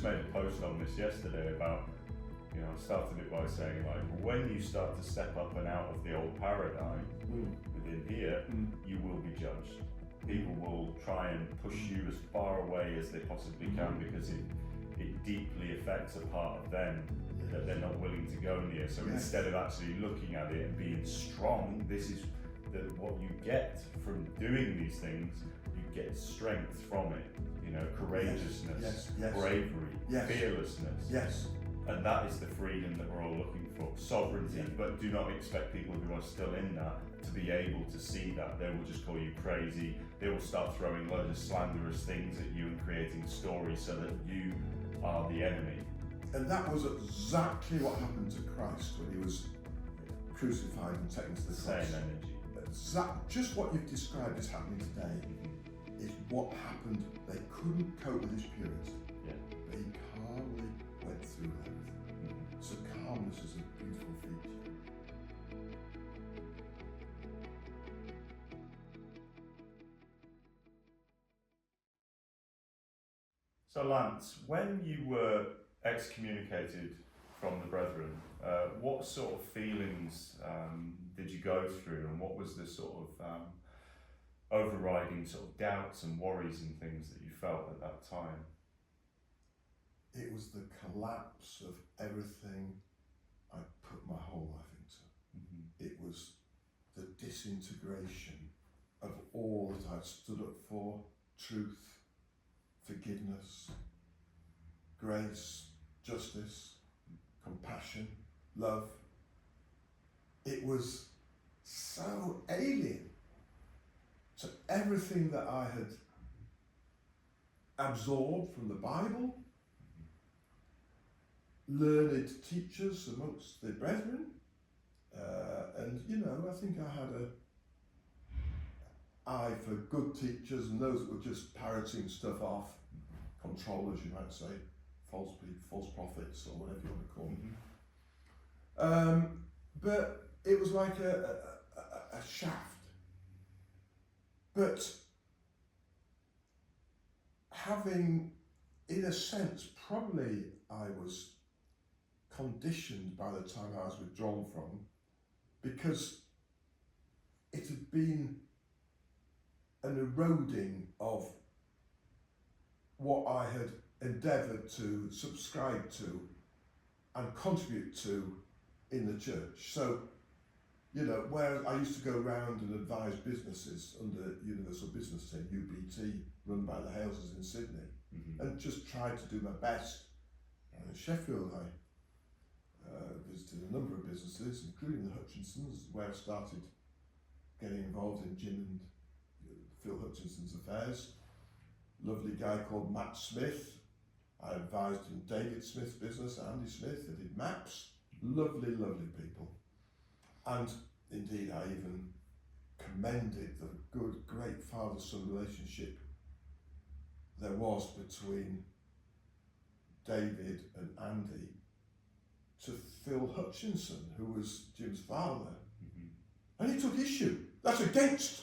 just made a post on this yesterday about, I started it by saying, like, when you start to step up and out of the old paradigm within here, you will be judged. People will try and push you as far away as they possibly can because it deeply affects a part of them that they're not willing to go near. So instead of actually looking at it and being strong, this is what you get from doing these things. You get strength from it, courageousness, bravery, fearlessness. Yes. And that is the freedom that we're all looking for, sovereignty, but do not expect people who are still in that to be able to see that. They will just call you crazy. They will start throwing loads of slanderous things at you and creating stories so that you are the enemy. And that was exactly what happened to Christ when he was crucified and taken to the cross. Same energy. Just what you've described is happening today is what happened. They couldn't cope with his purity. But he calmly went through everything. So calmness is a beautiful feature. So Lance, when you were excommunicated from the brethren, what sort of feelings did you go through, and what was the sort of overriding sort of doubts and worries and things that you felt at that time? It was the collapse of everything I put my whole life into. It was the disintegration of all that I'd stood up for: truth, forgiveness, grace, justice, compassion, love. It was so alien to everything that I had absorbed from the Bible, learned teachers amongst the brethren, and I think I had an eye for good teachers and those that were just parroting stuff off, controllers, you might say, false prophets, or whatever you want to call them. But it was like a shaft. But having, in a sense, probably I was conditioned by the time I was withdrawn from, because it had been an eroding of what I had endeavoured to subscribe to and contribute to in the church. So, where I used to go around and advise businesses under Universal Business Team, UBT, run by the Haleses in Sydney, and just tried to do my best. And in Sheffield, I visited a number of businesses, including the Hutchinsons, where I started getting involved in Jim and Phil Hutchinson's affairs. Lovely guy called Matt Smith. I advised in David Smith's business, Andy Smith. I did maps. Lovely, lovely people. And indeed, I even commended the good, great father-son relationship there was between David and Andy to Phil Hutchinson, who was Jim's father. And he took issue. That's against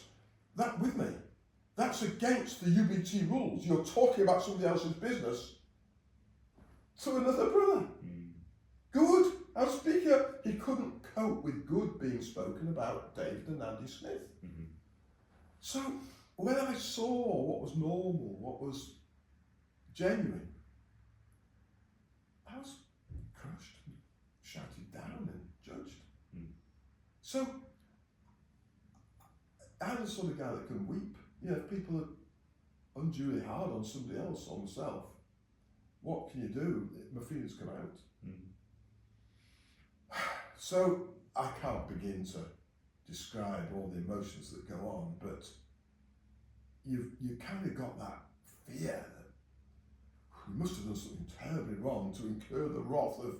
that with me. That's against the UBT rules. You're talking about somebody else's business to another brother. Good. Our speaker, he couldn't cope with good being spoken about David and Andy Smith. So when I saw what was normal, what was genuine, I was crushed and shouted down and judged. So I'm the sort of guy that can weep. If people are unduly hard on somebody else or myself, what can you do? My feelings come out. So I can't begin to describe all the emotions that go on, but you kind of got that fear that we must have done something terribly wrong to incur the wrath of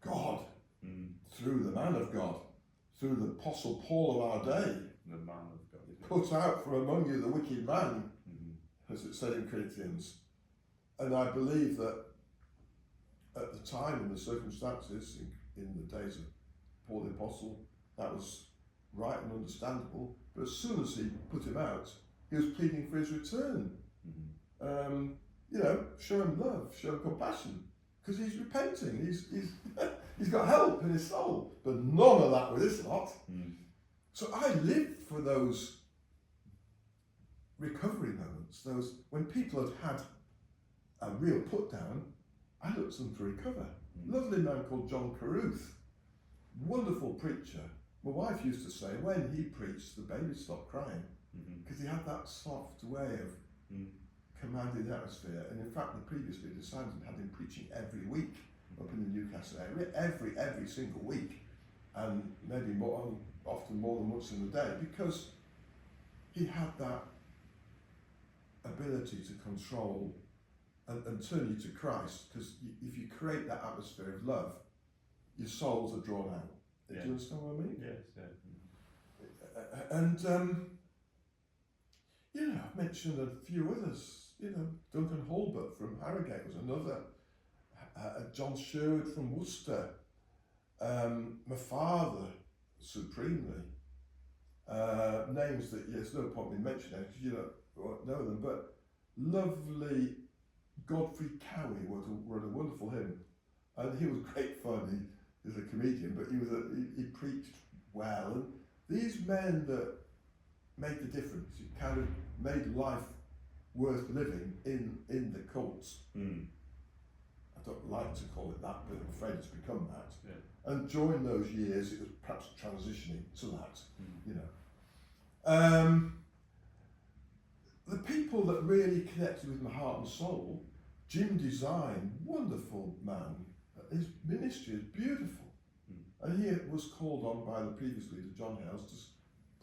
God through the man of God, through the Apostle Paul of our day. The man of God. Put out from among you the wicked man, as it said in Corinthians. And I believe that at the time and the circumstances, in the days of Paul the Apostle, that was right and understandable. But as soon as he put him out, he was pleading for his return. You know, show him love, show him compassion, because he's repenting. He's got help in his soul. But none of that with this lot. So I lived for those recovery moments, those when people had a real put down, I looked to them to recover. Lovely man called John Caruth, wonderful preacher. My wife used to say when he preached, the baby stopped crying, because he had that soft way of commanding the atmosphere. And in fact, the previous leader Simon had him preaching every week up in the Newcastle area, every single week, and maybe often more than once in the day, because he had that ability to control and turn you to Christ. Because if you create that atmosphere of love, your souls are drawn out. Do you understand what I mean? Yes. And you know, I've mentioned a few others. You know, Duncan Holbert from Harrogate was another. John Sherwood from Worcester. My father, supremely. Names that there's no point in mentioning because you don't know them, but lovely Godfrey Cowie wrote a wonderful hymn, and he was great fun. He was a comedian, but he preached well, and these men that made the difference, it kind of made life worth living in the cults. I don't like to call it that, but I'm afraid it's become that. Yeah. And during those years, it was perhaps transitioning to that. You know, the people that really connected with my heart and soul, Jim Design, wonderful man. His ministry is beautiful, and he was called on by the previous leader John Hales to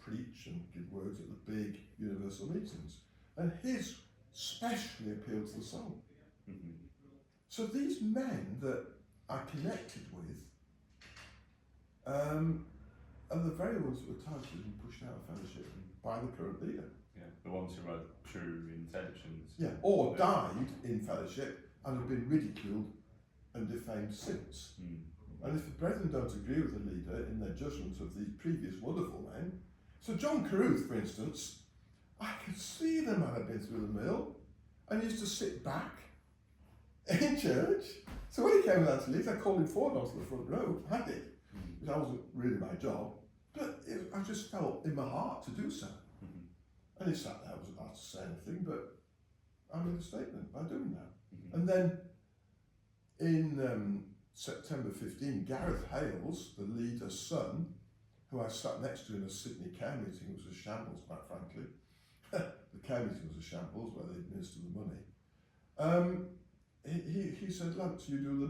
preach and give words at the big universal meetings, and his specially appealed to the soul. So these men that I connected with are the very ones that were targeted and pushed out of fellowship by the current leader. Yeah, the ones who had true intentions. Yeah, or died in fellowship and have been ridiculed and defamed since. And if the brethren don't agree with the leader in their judgment of these previous wonderful men, so John Caruth, for instance, I could see the man had been through the mill and he used to sit back in church. So when he came down to leave, I called him forward onto the front row. I did, because that wasn't really my job, but I just felt in my heart to do so. And he sat there, I wasn't asked to say anything, but I made a statement by doing that. And then in September 15, Gareth Hales, the leader's son, who I sat next to in a Sydney care meeting, it was a shambles, quite frankly. The care meeting was a shambles where they administered the money. He said, "Lance, you do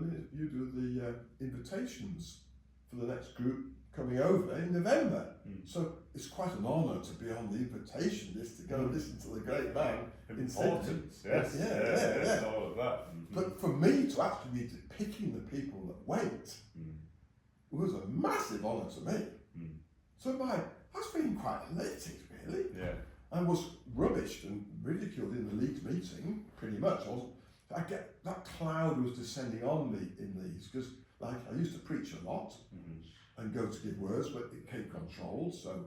the invitations for the next group coming over in November. So it's quite an honour to be on the invitation list to go and listen to the great man in Sydney." Yes, yes, all of that. But for me to actually be picking the people that went was a massive honour to me. So I was feeling quite elated, really. Yeah. I was rubbished and ridiculed in the Leeds meeting, pretty much. I get that cloud was descending on me in these, because like I used to preach a lot and go to give words, but it came controlled, so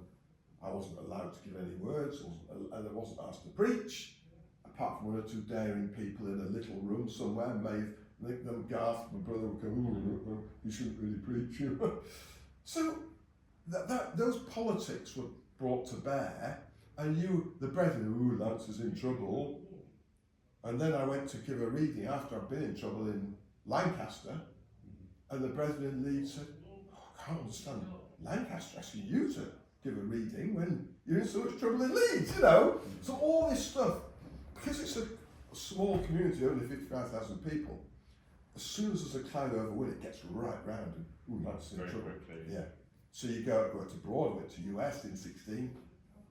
I wasn't allowed to give any words, and I wasn't asked to preach, apart from one or two daring people in a little room somewhere made them gasp. My brother would go, "Oh, you shouldn't really preach." So those politics were brought to bear, and the brethren, Lance is in trouble. And then I went to give a reading after I'd been in trouble in Lancaster, and the brethren lead said, "I can't understand Lancaster asking you to give a reading when you're in so much trouble in Leeds, you know." So all this stuff, because it's a small community, only 55,000 people, as soon as there's a cloud over wind, it gets right round and that's in trouble. Quickly. Yeah. So you go to Broadway, to US in 16,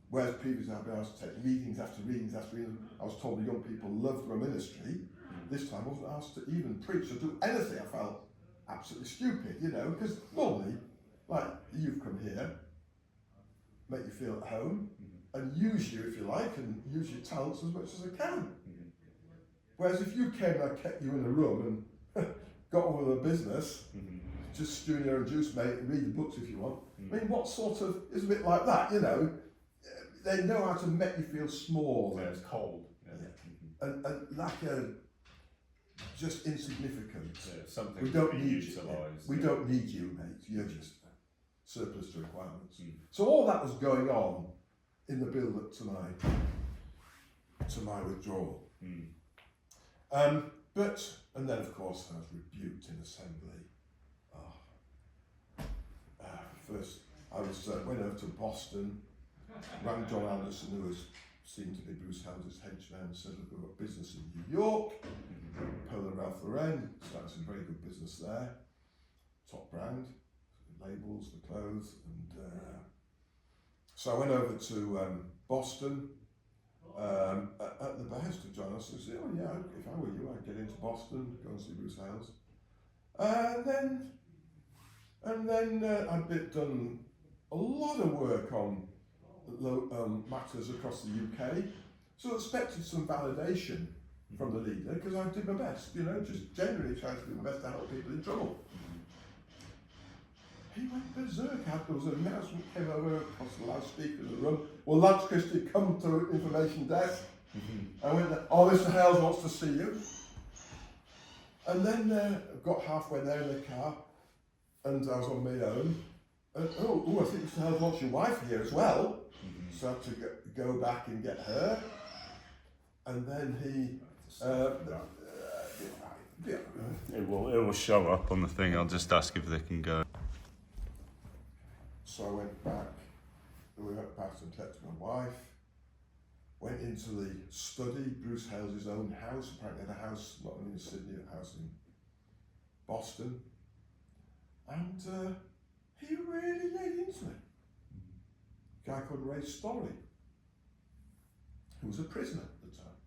whereas previously I've been asked to take readings after readings after readings. I was told the young people loved my ministry. This time I wasn't asked to even preach or do anything. I felt absolutely stupid, you know, because normally, like, you've come here, make you feel at home, and use you if you like, and use your talents as much as I can. Whereas if you came and I kept you in a room and got on with a business, just stewing your own juice, mate, and read the books if you want. I mean, what sort of, it's a bit like that, you know. They know how to make you feel small. Yeah, it's cold. Yeah. And like just insignificant. Yeah, something We don't to be need utilised. We don't need you, mate. You're just surplus to requirements. Mm. So all that was going on in the build-up to my withdrawal. Mm. And then of course I was rebuked in assembly. First I went over to Boston, rang John Anderson, who seemed to be Bruce House's henchman, and said, look, we've got business in New York, Polo Ralph Lauren, started some very good business there, top brand, labels, the clothes, and so I went over to Boston, at the behest of John Anderson. I said, oh yeah, if I were you, I'd get into Boston, go and see Bruce Hales. And then I'd done a lot of work on matters across the UK, so I expected some validation from the leader, because I did my best, just generally trying to do my best to help people in trouble. He went berserk. There was an announcement came over across the loudspeaker in the room. Well, Lance Christie, come to information desk. I went there, oh, Mr. Hales wants to see you. And then got halfway there in the car, and I was on my own. And, I think Mr. Hales wants your wife here as well. So I had to go back and get her. And then he... It will show up on the thing. I'll just ask if they can go. So I went back, we went back and collected my wife, went into the study, Bruce Hales' own house, apparently had a house not only in Sydney, a house in Boston, and he really laid into me. A guy called Ray Story, who was a prisoner at the time,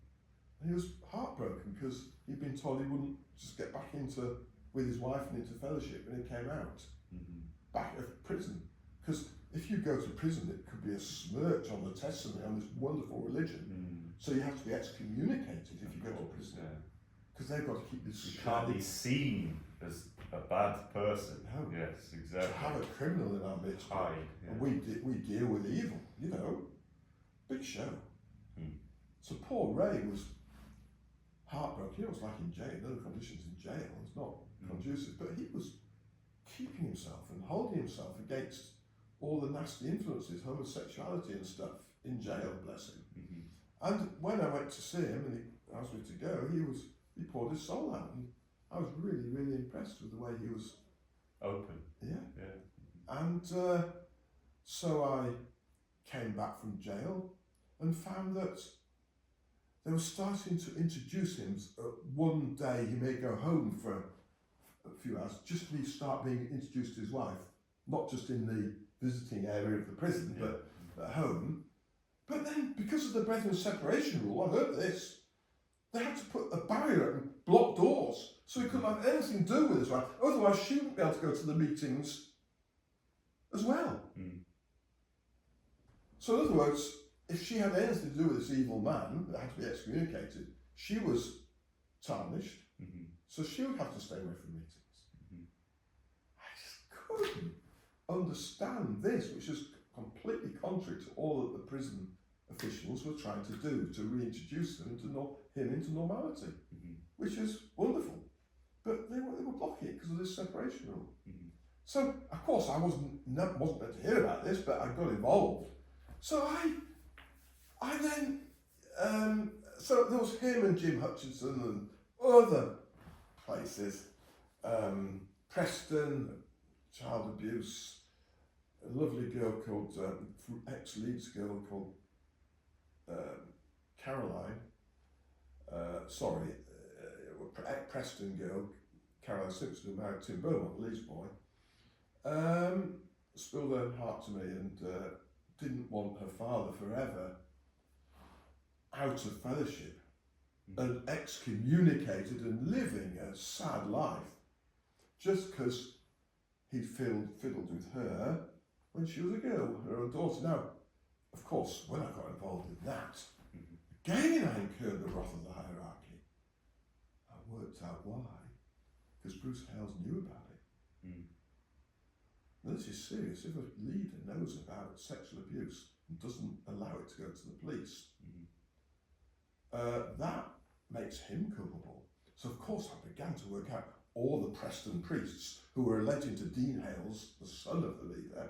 and he was heartbroken because he'd been told he wouldn't just get back with his wife and into fellowship when he came out, back of prison. Because if you go to prison, it could be a smirch on the testimony on this wonderful religion. So you have to be excommunicated if you go to prison. Because they've got to keep this... You can't be seen as a bad person. No. Yes, exactly. To have a criminal in our midst. And we deal with evil, Big show. So poor Ray was heartbroken. It was like in jail, other conditions in jail. It's not conducive. But he was keeping himself and holding himself against all the nasty influences, homosexuality and stuff, in jail, bless him. And when I went to see him and he asked me to go, he poured his soul out, and I was really, really impressed with the way he was open. Yeah. And so I came back from jail and found that they were starting to introduce him. One day he may go home for a few hours, just to start being introduced to his wife, not just in the visiting area of the prison, but at home. But then, because of the brethren separation rule, I heard this, they had to put a barrier and block doors so he couldn't have anything to do with his wife. Otherwise, she wouldn't be able to go to the meetings as well. So, in other words, if she had anything to do with this evil man that had to be excommunicated, she was tarnished, so she would have to stay away from meetings. I just couldn't understand this, which is completely contrary to all that the prison officials were trying to do to reintroduce him into normality, which is wonderful. But they were blocking it because of this separation rule. So, of course, I wasn't meant to hear about this, but I got involved. So I then, so there was him and Jim Hutchinson and other places, Preston, child abuse, a lovely girl called, ex-Leeds girl called Caroline, Preston girl, Caroline Simpson, who married Tim Beaumont, the Leeds boy, spilled her heart to me and didn't want her father forever out of fellowship and excommunicated and living a sad life just because he'd fiddled with her when she was a girl, her own daughter. Now, of course, when I got involved in that, again I incurred the wrath of the hierarchy. I worked out why, because Bruce Hales knew about it. Now, this is serious. If a leader knows about sexual abuse and doesn't allow it to go to the police, that makes him culpable. So of course I began to work out all the Preston priests who were relating to Dean Hales, the son of the leader,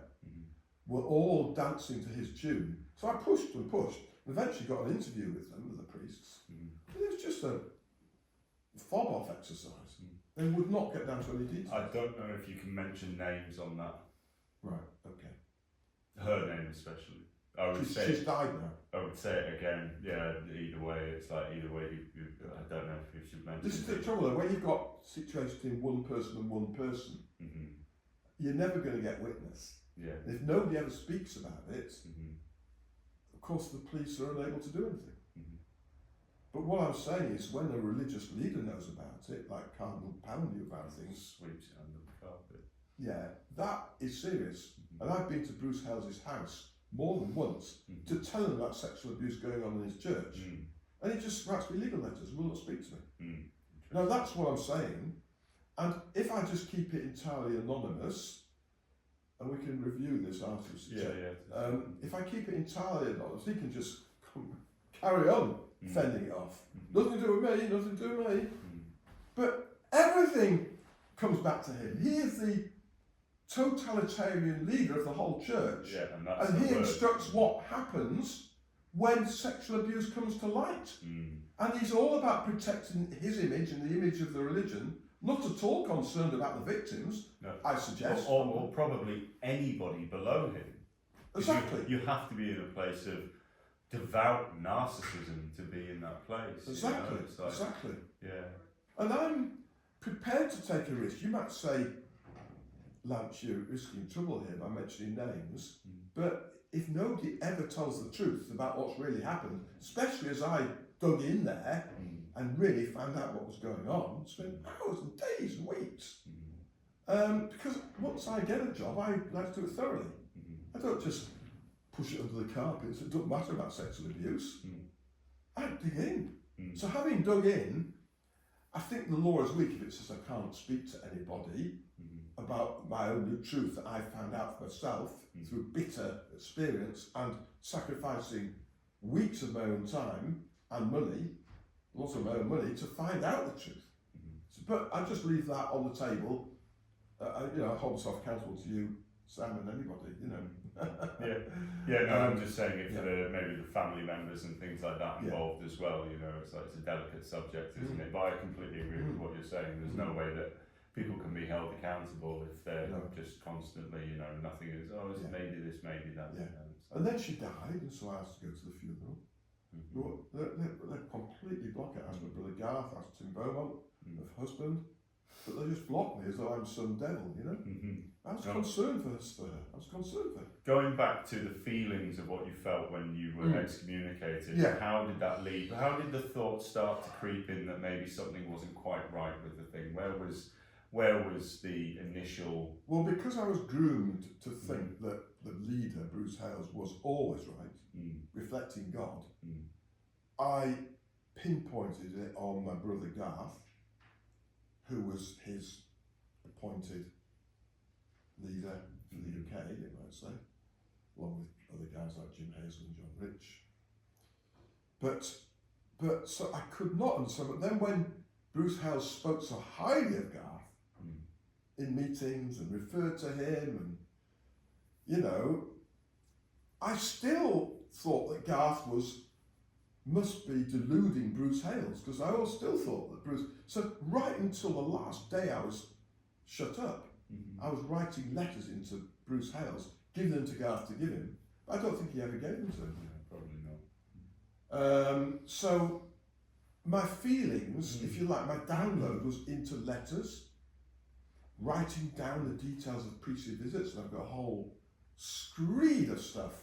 were all dancing to his tune. So I pushed and pushed, and eventually got an interview with them, with the priests. But it was just a fob-off exercise. They would not get down to any details. I don't know if you can mention names on that. Right, okay. Her name especially. I would say She's died now. I would say it again. Yeah, either way, it's like either way. I don't know if you should mention. This is the trouble though, when you've got situations between one person and one person, you're never going to get witness. Yeah. And if nobody ever speaks about it, of course the police are unable to do anything. But what I'm saying is, when a religious leader knows about it, like Cardinal Pound knew about things, Sweeps it under the carpet. yeah, that is serious. And I've been to Bruce Hales' house more than once to tell him about sexual abuse going on in his church. And he just writes me legal letters and will not speak to me. Now that's what I'm saying. And if I just keep it entirely anonymous, and we can review this after, if I keep it entirely anonymous, he can just carry on fending it off. Nothing to do with me, nothing to do with me. But everything comes back to him. He is the totalitarian leader of the whole church. Yeah, and that's and he instructs what happens when sexual abuse comes to light. And he's all about protecting his image and the image of the religion, not at all concerned about the victims, I suggest. Or probably anybody below him. Exactly. You have to be in a place of devout narcissism to be in that place. Exactly. You know? Exactly. Yeah. And I'm prepared to take a risk. You might say, Lance, you're risking trouble here by mentioning names, but if nobody ever tells the truth about what's really happened, especially as I dug in there and really found out what was going on, spent hours and days and weeks, because once I get a job, I like to do it thoroughly. I don't just push it under the carpet. It doesn't matter about sexual abuse. I dig in. So having dug in, I think the law is weak if it says I can't speak to anybody about my own truth that I found out for myself through bitter experience and sacrificing weeks of my own time and money, lots of my own money, to find out the truth. So, but I just leave that on the table. I hold myself accountable to you, Sam, and anybody, I'm just saying it for maybe the family members and things like that involved as well. It's like it's a delicate subject, isn't it? But I completely agree with what you're saying. There's no way that people can be held accountable if they're just constantly, nothing is, it's maybe this, maybe that. And then she died, and so I asked to go to the funeral. They completely block it. I asked my brother Garth, I asked Tim Beaumont, her husband, but they just block me as though I'm some devil, I was concerned for her. I was concerned for her. Going back to the feelings of what you felt when you were excommunicated, how did that lead? How did the thought start to creep in that maybe something wasn't quite right with the thing? Where was the initial... Well, because I was groomed to think that the leader, Bruce Hales, was always right, reflecting God, I pinpointed it on my brother Garth, who was his appointed leader for the UK, you might say, along with other guys like Jim Hazel and John Rich. But so I could not understand. But then when Bruce Hales spoke so highly of Garth in meetings and referred to him, and I still thought that Garth must be deluding Bruce Hales, because I always still thought that Bruce. So right until the last day I was shut up, I was writing letters into Bruce Hales, giving them to Garth to give him. But I don't think he ever gave them to him. Probably not. So my feelings, if you like, my download was into letters, writing down the details of priestly visits, and I've got a whole screed of stuff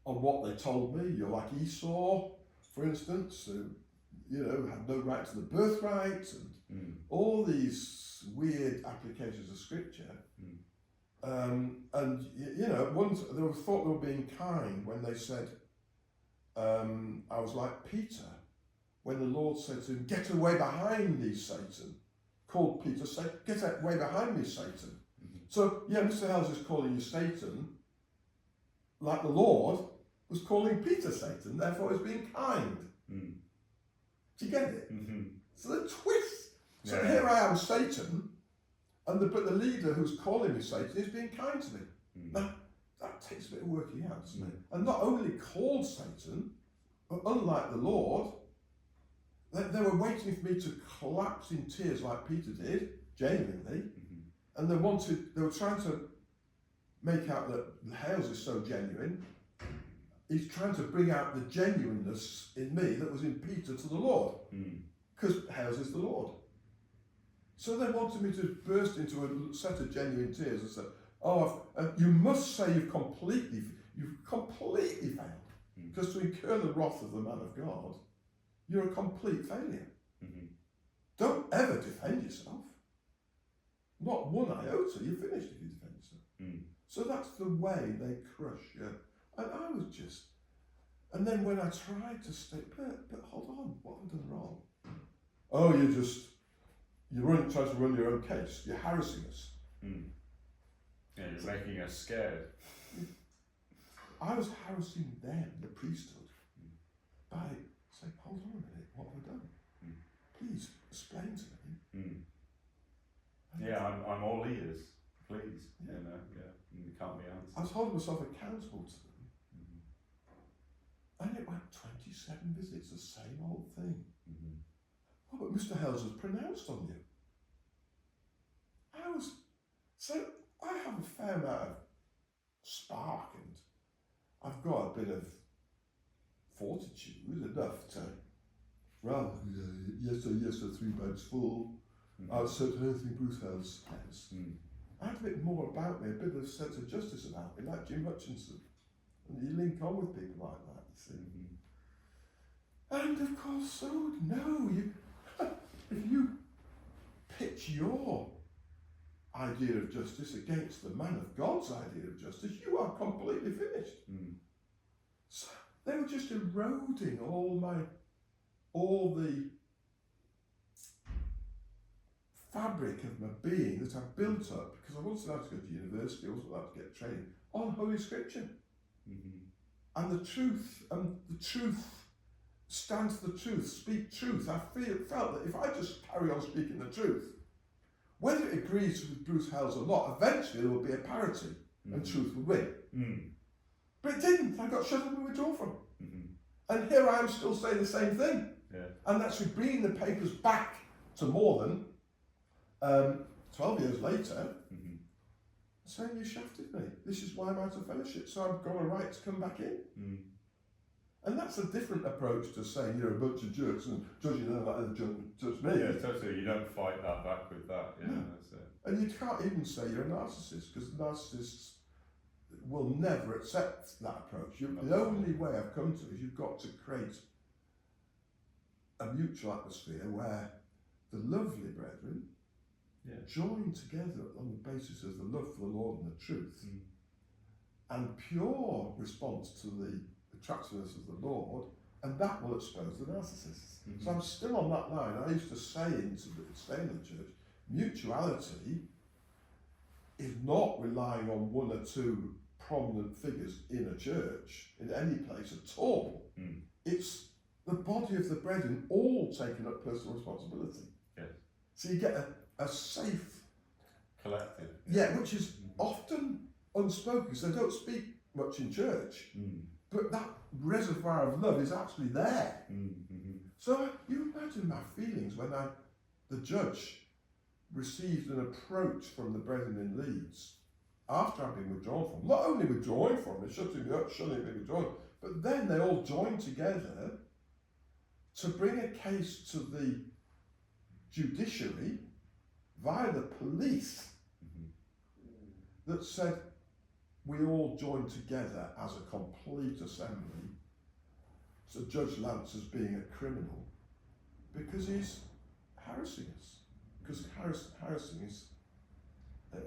on what they told me. You're like Esau, for instance, who, had no right to the birthright, and all these weird applications of scripture. And once they thought they were being kind when they said, I was like Peter, when the Lord said to him, "Get away behind me, Satan." Called Peter, said, "Get away behind me, Satan." So, Mr. Hales is calling you Satan, like the Lord was calling Peter Satan, therefore he's being kind. Do you get it? So the twist So here I am, Satan, but the leader who's calling me Satan is being kind to me. Now, that takes a bit of working out, doesn't it? And not only called Satan, but unlike the Lord, they were waiting for me to collapse in tears like Peter did, genuinely, and they were trying to make out that Hales is so genuine. He's trying to bring out the genuineness in me that was in Peter to the Lord, because Hales is the Lord. So they wanted me to burst into a set of genuine tears and say, "Oh, you must say you've completely failed, because to incur the wrath of the man of God, you're a complete failure. Don't ever defend yourself. Not one iota. You're finished if you defend yourself." So that's the way they crush you. And I was just, and then when I tried to stay, but hold on, what have I done wrong? Oh, you're trying to run your own case. You're harassing us. Yeah, you're making us scared. I was harassing them, the priesthood, by saying, hold on a minute, what have I done? Please explain to me. Yeah, I'm all ears. Please. Yeah. You can't be answered. I was holding myself accountable to them. And it went 27 visits, the same old thing. Oh, but Mr. Hales was pronounced on you. So I have a fair amount of spark, and I've got a bit of fortitude enough to, well, yes sir, 3 bags full. I'll accept anything Bruce Hales says. I had a bit more about me, a bit of sense of justice about me, like Jim Hutchinson. And you link on with people like that, you see. And of course, so no, if you pitch your idea of justice against the man of God's idea of justice, you are completely finished. So they were just eroding all the fabric of my being that I built up, because I wasn't allowed to go to university, I wasn't allowed to get training on Holy Scripture. And the truth stand for the truth, speak truth. I felt that if I just carry on speaking the truth, whether it agrees with Bruce Hales or not, eventually there will be a parity and truth will win. But it didn't. I got shut up and withdrawn from it. And here I am still saying the same thing. And actually bringing the papers back to more than 12 years later, saying you shafted me. This is why I'm out of fellowship. So I've got a right to come back in. And that's a different approach to saying you're a bunch of jerks and judging them like they judge me. Yeah, totally. You don't fight that back with that. Yeah, no. That's it. And you can't even say you're a narcissist, because narcissists will never accept that approach. The only way I've come to is you've got to create a mutual atmosphere where the lovely brethren join together on the basis of the love for the Lord and the truth, and pure response to the attractiveness of the Lord, and that will expose the narcissists. So I'm still on that line. I used to say in the church, mutuality is not relying on one or two prominent figures in a church, in any place at all. It's the body of the brethren all taking up personal responsibility. So you get a safe collective. Which is often unspoken, so they don't speak much in church. But that reservoir of love is actually there. So you imagine my feelings when the judge received an approach from the brethren in Leeds after I'd been withdrawn from. Not only withdrawing from me, shutting me up, shutting me withdrawn, but then they all joined together to bring a case to the judiciary via the police that said we all joined together as a complete assembly to judge Lance as being a criminal because he's harassing us. Because harassing is a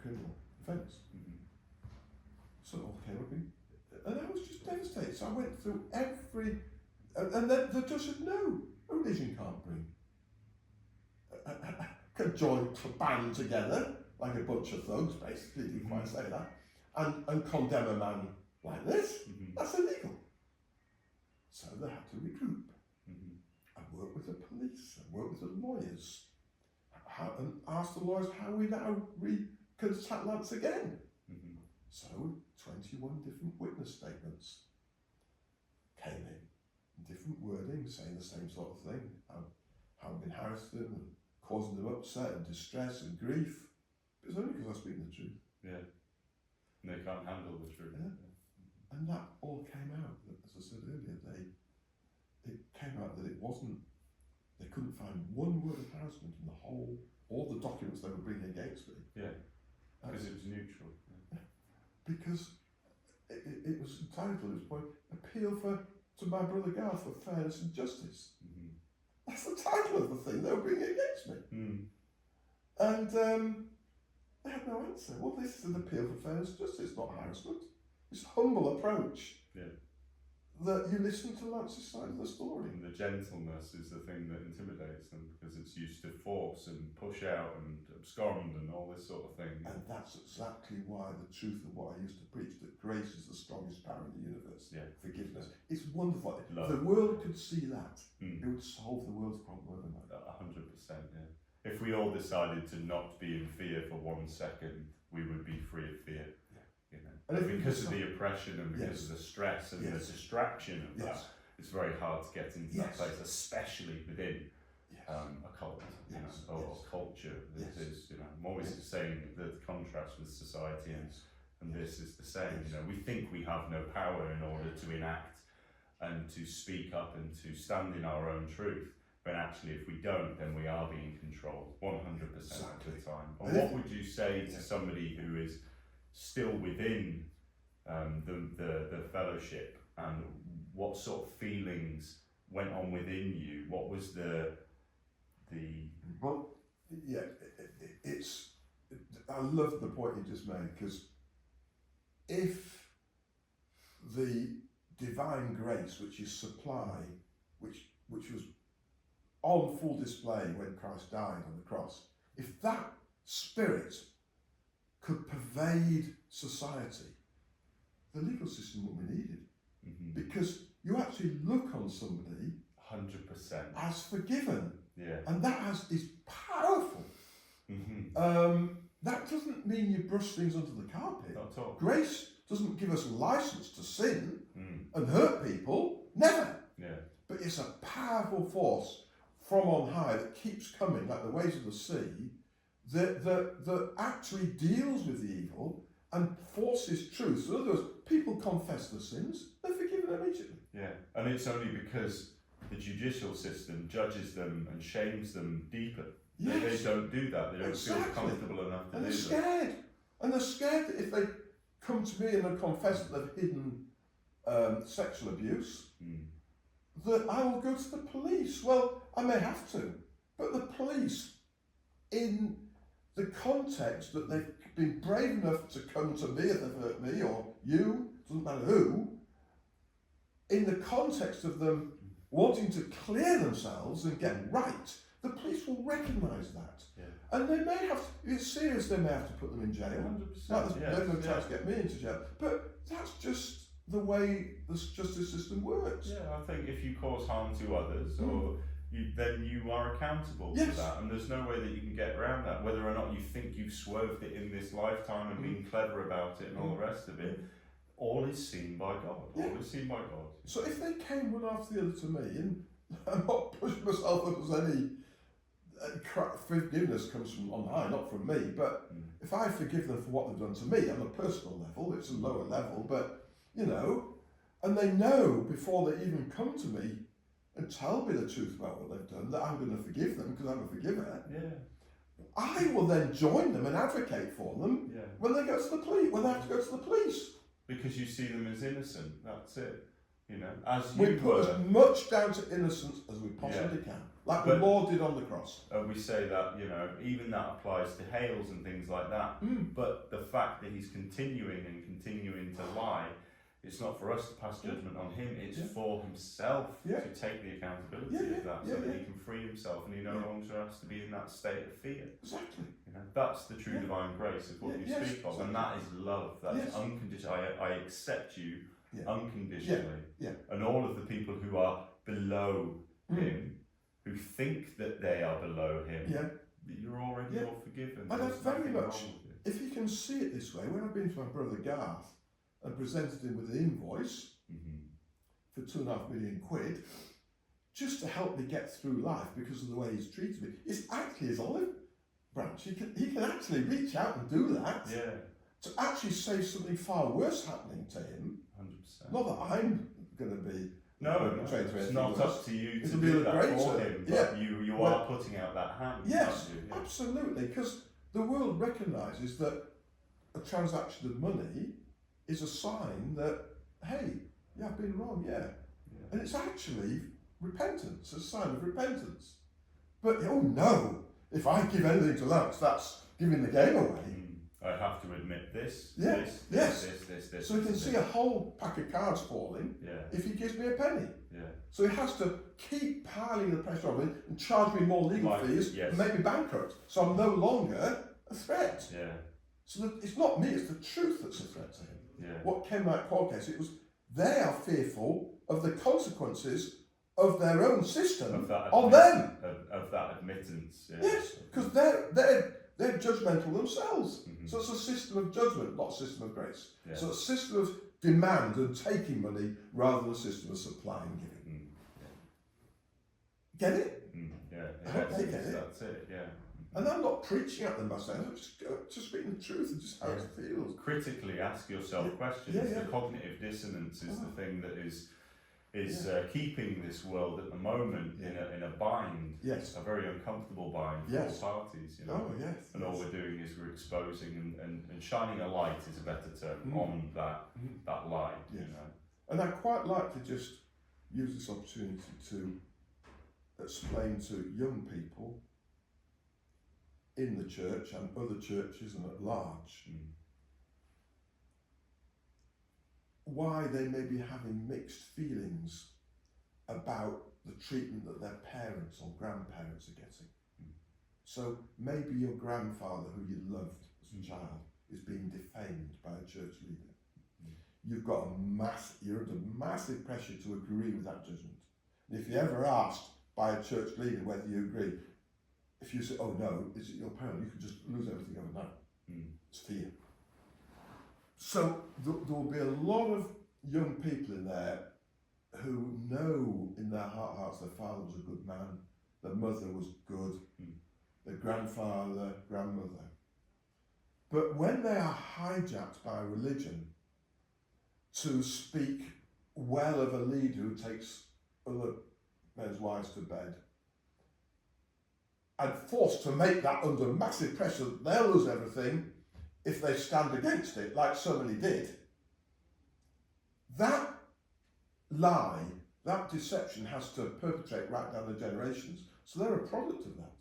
criminal offence. So it all came up and I was just devastated. So I went through every, and then the judge said, no, a religion can't bring, can join a band together like a bunch of thugs, basically, didn't quite say that, and condemn a man like this. That's illegal. So they had to regroup and work with the police and work with the lawyers and asked the lawyers how we now could attack Lance again. Mm-hmm. So 21 different witness statements came in different wording, saying the same sort of thing, how I've been harassed them and causing them upset and distress and grief. But it's only because I speak the truth. Yeah. And they can't handle the truth. Yeah. And that all came out, as I said earlier, it came out that they couldn't find one word of harassment in all the documents they were bringing against me. Yeah, because it was neutral. Yeah. Because it was entitled at this point, Appeal to my brother Garth for Fairness and Justice. Mm-hmm. That's the title of the thing they were bringing against me. Mm. And they had no answer. Well, this is an appeal for fairness and justice, not harassment. It's a humble approach. Yeah. That you listen to Lance's side of the story. And the gentleness is the thing that intimidates them, because it's used to force and push out and abscond and all this sort of thing. And that's exactly why the truth of what I used to preach, that grace is the strongest power in the universe. Yeah. Forgiveness. It's wonderful. Love. If the world could see that, Mm. it would solve the world's problem overnight. 100%, yeah. If we all decided to not be in fear for 1 second, we would be free of fear. Yeah. You know? And because of the oppression and because Yes. of the stress and Yes. the distraction of Yes. that, it's very hard to get into that Yes. place, especially within Yes. a cult, Yes. or Yes. culture. This Yes. is, I'm always Yes. saying the contrast with society Yes. and this is the same. Yes. We think we have no power in order to enact and to speak up and to stand in our own truth. But actually, if we don't, then we are being controlled 100% of the time. And what would you say to somebody who is still within the fellowship, and what sort of feelings went on within you? What was the Well, yeah, I love the point you just made, because if the divine grace which you supply, which was on full display when Christ died on the cross, if that spirit could pervade society, the legal system wouldn't be needed. Mm-hmm. Because you actually look on somebody 100%? as forgiven, Yeah. and that is powerful. Mm-hmm. That doesn't mean you brush things under the carpet. Not at all. Grace doesn't give us license to sin Mm. and hurt people, never. Yeah. But it's a powerful force from on high that keeps coming like the waves of the sea, that actually deals with the evil and forces truth. So in other words, people confess their sins, they're forgiven immediately. Yeah, and it's only because the judicial system judges them and shames them deeper. Yes. They don't do that. They don't Exactly. feel comfortable enough to And do they're that. scared. And they're scared that if they come to me and they confess that they've hidden sexual abuse, Mm. that I will go to the police. Well, I may have to, but the police, in the context that they've been brave enough to come to me if they've hurt me, or you, doesn't matter who, in the context of them wanting to clear themselves and get right, the police will recognise that. Yeah. And they may have to, it's serious, they may have to put them in jail. 100%. Like Yes, they're going to try yes. to get me into jail. But that's just the way the justice system works. Yeah, I think if you cause harm to others, or then you are accountable Yes. for that, and there's no way that you can get around that. Whether or not you think you've swerved it in this lifetime and been clever about it and all the rest of it, all is seen by God. Yeah. All is seen by God. So if they came one after the other to me, and I'm not pushing myself up as any forgiveness comes from on high, not from me, but if I forgive them for what they've done to me on a personal level, it's a lower level, but and they know before they even come to me and tell me the truth about what they've done, that I'm going to forgive them because I'm a forgiver. Yeah. I will then join them and advocate for them Yeah. when they go to the police, when they have to go to the police. Because you see them as innocent. That's it. As We you put were. as much down to innocence as we possibly can, like the But- Lord did on the cross. We say that, even that applies to Hales and things like that. But the fact that he's continuing to lie, it's not for us to pass judgment on him, it's for himself to take the accountability of that, so that he can free himself and he no longer has to be in that state of fear. Exactly. That's the true divine grace of what you speak of, and that is love. That's unconditional. I accept you unconditionally. And all of the people who are below him, who think that they are below him, you're already all forgiven. And There's that's very nothing much, wrong with it. if you can see it this way, when I've been to my brother Garth and presented him with an invoice for £2.5 million, just to help me get through life because of the way he's treated me, it's actually his olive branch. He can actually reach out and do that. Yeah. To actually save something far worse happening to him. 100%. Not that I'm going to be No, it's not up to you to do that for him, but you are putting out that hand. Yes, aren't you? Yeah. absolutely, because the world recognises that a transaction of money is a sign that, hey, yeah, I've been wrong, yeah. And it's actually repentance, a sign of repentance. But, oh no, if I give anything to Lance, that's giving the game away. I have to admit this, this. So he can see a whole pack of cards falling if he gives me a penny. Yeah. So he has to keep piling the pressure on me and charge me more legal fees and make me bankrupt. So I'm no longer a threat. Yeah. So it's not me, it's the truth that's a threat to him. Yeah. What came out of court case, it was they are fearful of the consequences of their own system on them. Of that admittance. Yeah. Yes, because they're judgmental themselves. So it's a system of judgment, not a system of grace. Yeah. So it's a system of demand and taking money rather than a system of supply and giving. Get it? Yeah. I hope they get it. That's it, yeah. And I'm not preaching at them myself, I'm just speaking the truth and just how it feels. Critically ask yourself questions. The cognitive dissonance is the thing that is keeping this world at the moment in a bind, a very uncomfortable bind for all parties. You know? And all we're doing is we're exposing and shining a light is a better term on that light. You know? And I'd quite like to just use this opportunity to explain to young people in the church and other churches and at large why they may be having mixed feelings about the treatment that their parents or grandparents are getting. So maybe your grandfather, who you loved as a child, is being defamed by a church leader. You've got you're under massive pressure to agree with that judgment. And if you're ever asked by a church leader whether you agree, if you say, oh no, is it your parent, you can just lose everything overnight. It's fear. So there will be a lot of young people in there who know in their hearts their father was a good man, their mother was good, their grandfather, grandmother. But when they are hijacked by religion to speak well of a leader who takes other men's wives to bed, and forced to make that under massive pressure, they'll lose everything if they stand against it, like so many did. That lie, that deception has to perpetrate right down the generations. So they're a product of that.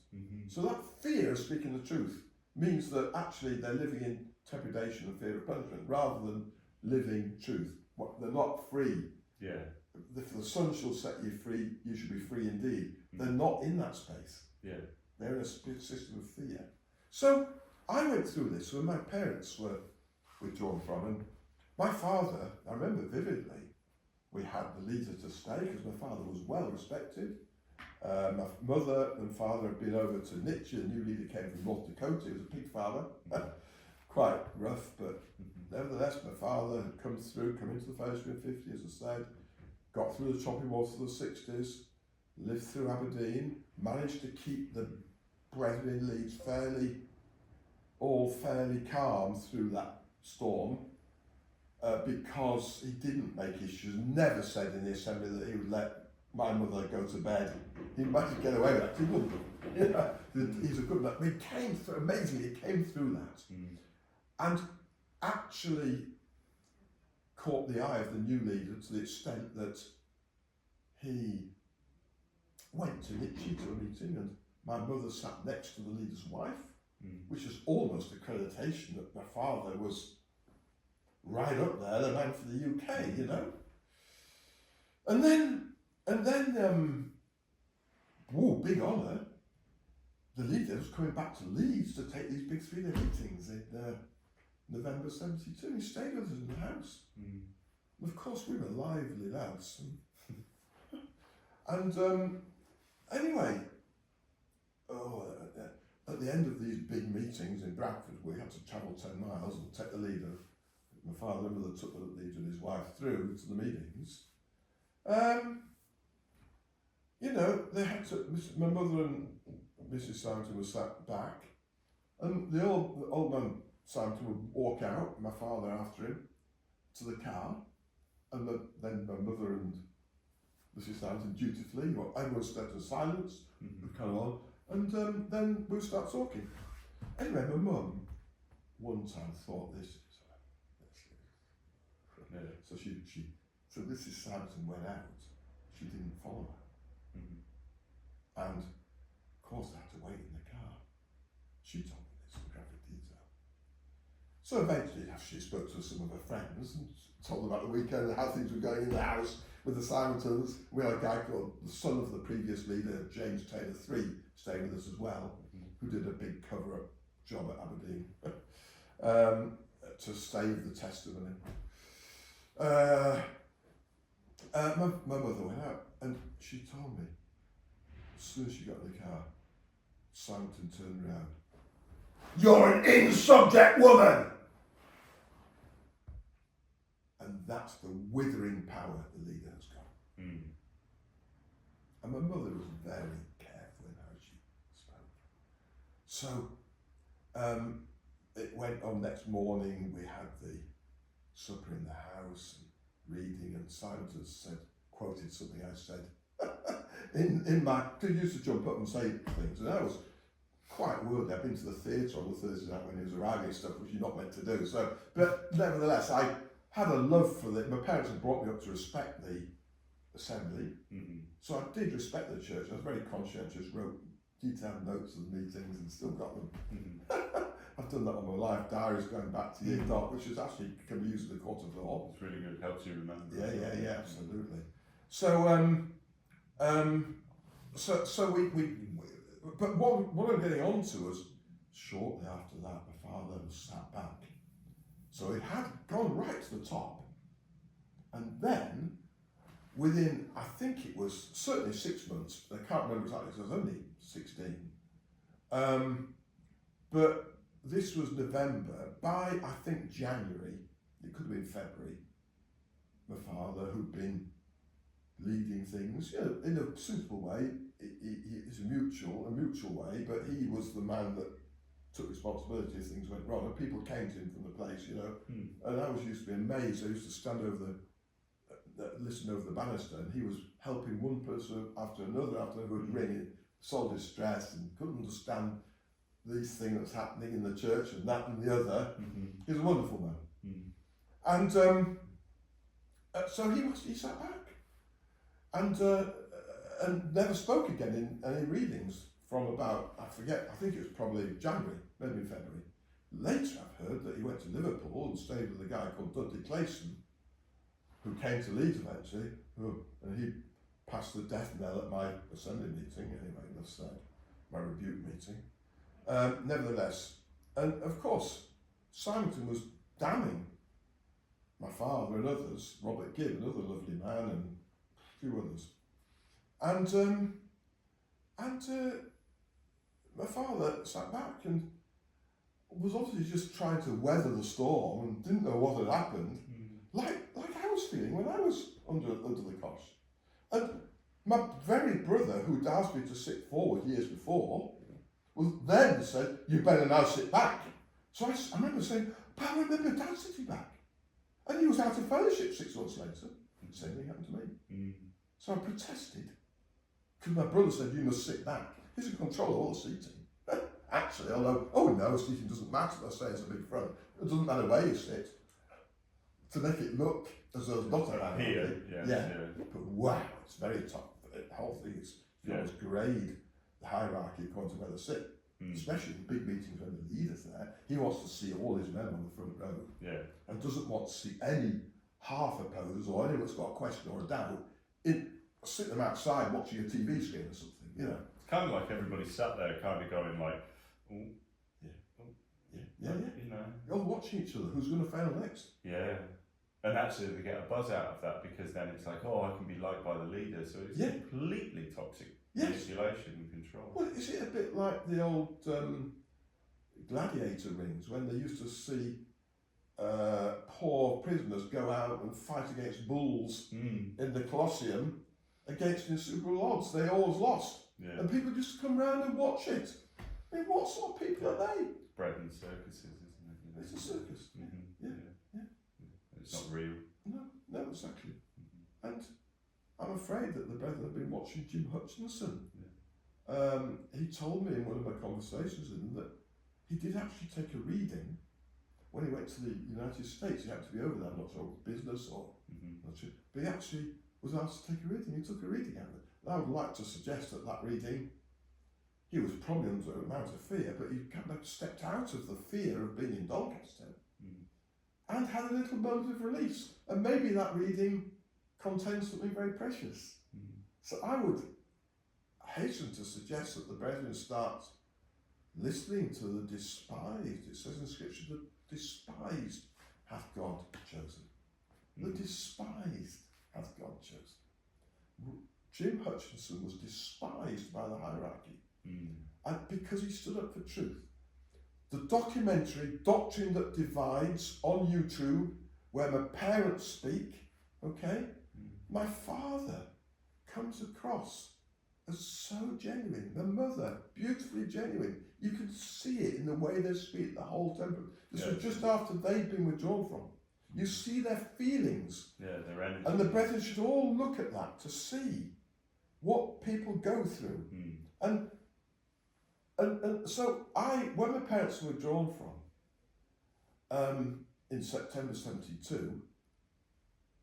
So that fear of speaking the truth means that actually they're living in trepidation and fear of punishment rather than living truth. They're not free. Yeah. If the Son shall set you free, you should be free indeed. They're not in that space. Yeah. They're in a system of fear. So I went through this when my parents were withdrawn from, and my father, I remember vividly, we had the leader to stay because my father was well respected. My mother and father had been over to Nietzsche, the new leader came from North Dakota, he was a pig farmer, quite rough, but nevertheless my father had come into the fellowship in 50, as I said, got through the chopping waters of the 60s, lived through Aberdeen, managed to keep the brethren in Leeds fairly calm through that storm because he didn't make issues, never said in the assembly that he would let my mother go to bed. He might get away with that, he wouldn't. He's a good man. He came through, amazingly, he came through that and actually caught the eye of the new leader to the extent that he went to Nietzsche to a meeting and my mother sat next to the leader's wife, which is almost accreditation that my father was right up there, the man for the UK, you know. And then, big honour, the leader was coming back to Leeds to take these big 3-day meetings in November 72. He stayed with us in the house. And of course we were lively lads. And anyway, at the end of these big meetings in Bradford, we had to travel 10 miles and take the leader. My father and mother took the leader and his wife through to the meetings. You know, they had to. My mother and Mrs. Simonton were sat back, and the old man Simonton would walk out, my father after him, to the car, and then my mother and Mrs. Simonton dutifully, or everyone stepped in silence, would carry on, and then we'd start talking. Anyway, my mum one time thought this. So Mrs. Simonton went out. She didn't follow her. And of course I had to wait in the car. She told me this in graphic detail. So eventually she spoke to some of her friends and told them about the weekend and how things were going in the house with the Simontons. We had a guy called the son of the previous leader, James Taylor III, staying with us as well, who did a big cover-up job at Aberdeen to save the testimony. My mother went out and she told me, as soon as she got in the car, Simonton turned around. "You're an in-subject woman!" And that's the withering power the leader has got. And my mother was very careful in how she spoke. So it went on next morning, we had the supper in the house, and reading, and Simonton quoted something I said in my, because he used to jump up and say things, and I was quite worldly. I've been to the theatre on the Thursday night when he was arriving stuff, which you're not meant to do. So, but nevertheless, I had a love for it. My parents had brought me up to respect the assembly, so I did respect the church. I was very conscientious, wrote detailed notes of the meetings, and still got them. I've done that on my life diaries going back to year dot, which is actually can be used in the court of law. It's really good. Helps you remember. Yeah, absolutely. So, but what I'm getting on to was shortly after that, my father was sat back. So it had gone right to the top. And then, within, I think it was certainly 6 months, I can't remember exactly because I was only 16. But this was November. By, I think, January, it could have been February, my father, who'd been leading things, in a sensible way, it's a mutual way, but he was the man that took responsibility if things went wrong, and people came to him from the place, and I was used to be amazed. I used to stand over listen over the banister, and he was helping one person after another who would ring in soul distress and couldn't understand these things that's happening in the church and that and the other. He's a wonderful man. And so he sat back and never spoke again in any readings from about, I forget, I think it was probably January, maybe February. Later I've heard that he went to Liverpool and stayed with a guy called Dudley Clayson, who came to Leeds eventually, and he passed the death knell at my assembly meeting, anyway, that's my rebuke meeting. Nevertheless, and of course, Simonton was damning my father and others, Robert Gibb, another lovely man, and a few others. And my father sat back and was obviously just trying to weather the storm and didn't know what had happened, like I was feeling when I was under the cosh. And my very brother, who'd asked me to sit forward years before, was then said, "You better now sit back." So I remember saying, "But I remember Dad sitting back." And he was out of fellowship 6 months later. The same thing happened to me. So I protested, because my brother said, "You must sit back." He's in control of all the seating. Actually, although, seating doesn't matter, I say it's a big front. It doesn't matter where you sit, to make it look as though it's not a hierarchy. Yeah. But wow, it's very tough. The whole thing is, you always grade the hierarchy according to where they sit. Especially in big meetings when the leader's there. He wants to see all his men on the front row. And doesn't want to see any half opposers or anyone that's got a question or a doubt sit them outside watching a TV screen or something, It's kind of like everybody sat there kind of going like, You're watching each other, who's going to fail next? Yeah. And actually they get a buzz out of that, because then it's like, I can be liked by the leader, so it's completely toxic manipulation and control. Well, is it a bit like the old gladiator rings when they used to see poor prisoners go out and fight against bulls in the Colosseum against insuperable odds? They always lost. Yeah. And people just come round and watch it. I mean, what sort of people are they? Bred in circuses, isn't it? You know? It's a circus. Mm-hmm. Yeah. It's not real. No, exactly. And I'm afraid that the brethren have been watching Jim Hutchinson. Yeah. He told me in one of my conversations with him that he did actually take a reading when he went to the United States. He had to be over there, I'm not sure it was business or not sure, but he actually was asked to take a reading. He took a reading out of it. And I would like to suggest that reading, he was probably under an amount of fear, but he kind of stepped out of the fear of being in Doncaster and had a little moment of release. And maybe that reading contains something very precious. So I would hasten to suggest that the brethren start listening to the despised. It says in Scripture, the despised hath God chosen. The despised hath God chosen. Jim Hutchinson was despised by the hierarchy and because he stood up for truth. The documentary Doctrine That Divides on YouTube, where my parents speak, okay, my father comes across as so genuine. The mother, beautifully genuine. You can see it in the way they speak, the whole temper. This was just after they'd been withdrawn from. You see their feelings. Yeah, their energy. And the brethren should all look at that to see what people go through. And so when my parents were withdrawn from, in September 72,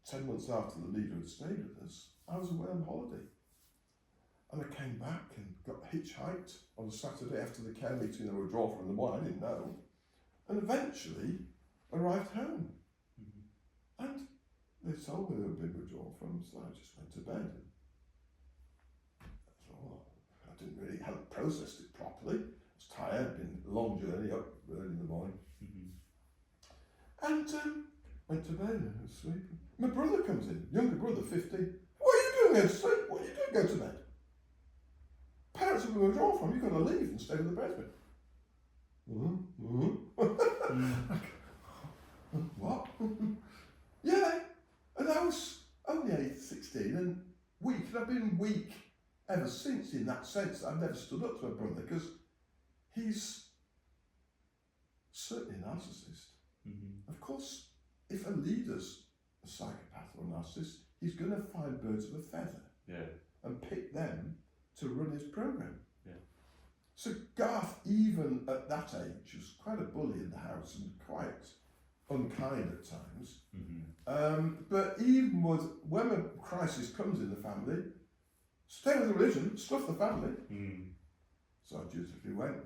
10 months after the leader had stayed with us, I was away on holiday. And I came back and got hitchhiked on a Saturday after the care meeting. I were withdrawn from in the morning, I didn't know. And eventually arrived home. And they told me they had been withdrawn from, so I just went to bed. I didn't really have processed it properly. I was tired, been a long journey up early in the morning. And went to bed and was sleeping. My brother comes in, younger brother, 15. What are you doing going to sleep? What are you doing going to bed? Parents have been withdrawn from, you've got to leave and stay with the brethren. What? Yeah. And I was only 16 and weak, and I've been weak ever since in that sense. I've never stood up to my brother because he's certainly a narcissist. Of course, if a leader's a psychopath or a narcissist, he's going to find birds of a feather and pick them to run his program. So Garth, even at that age, was quite a bully in the house and quite unkind at times. But even when a crisis comes in the family, stay with the religion, stuff the family. So I dutifully went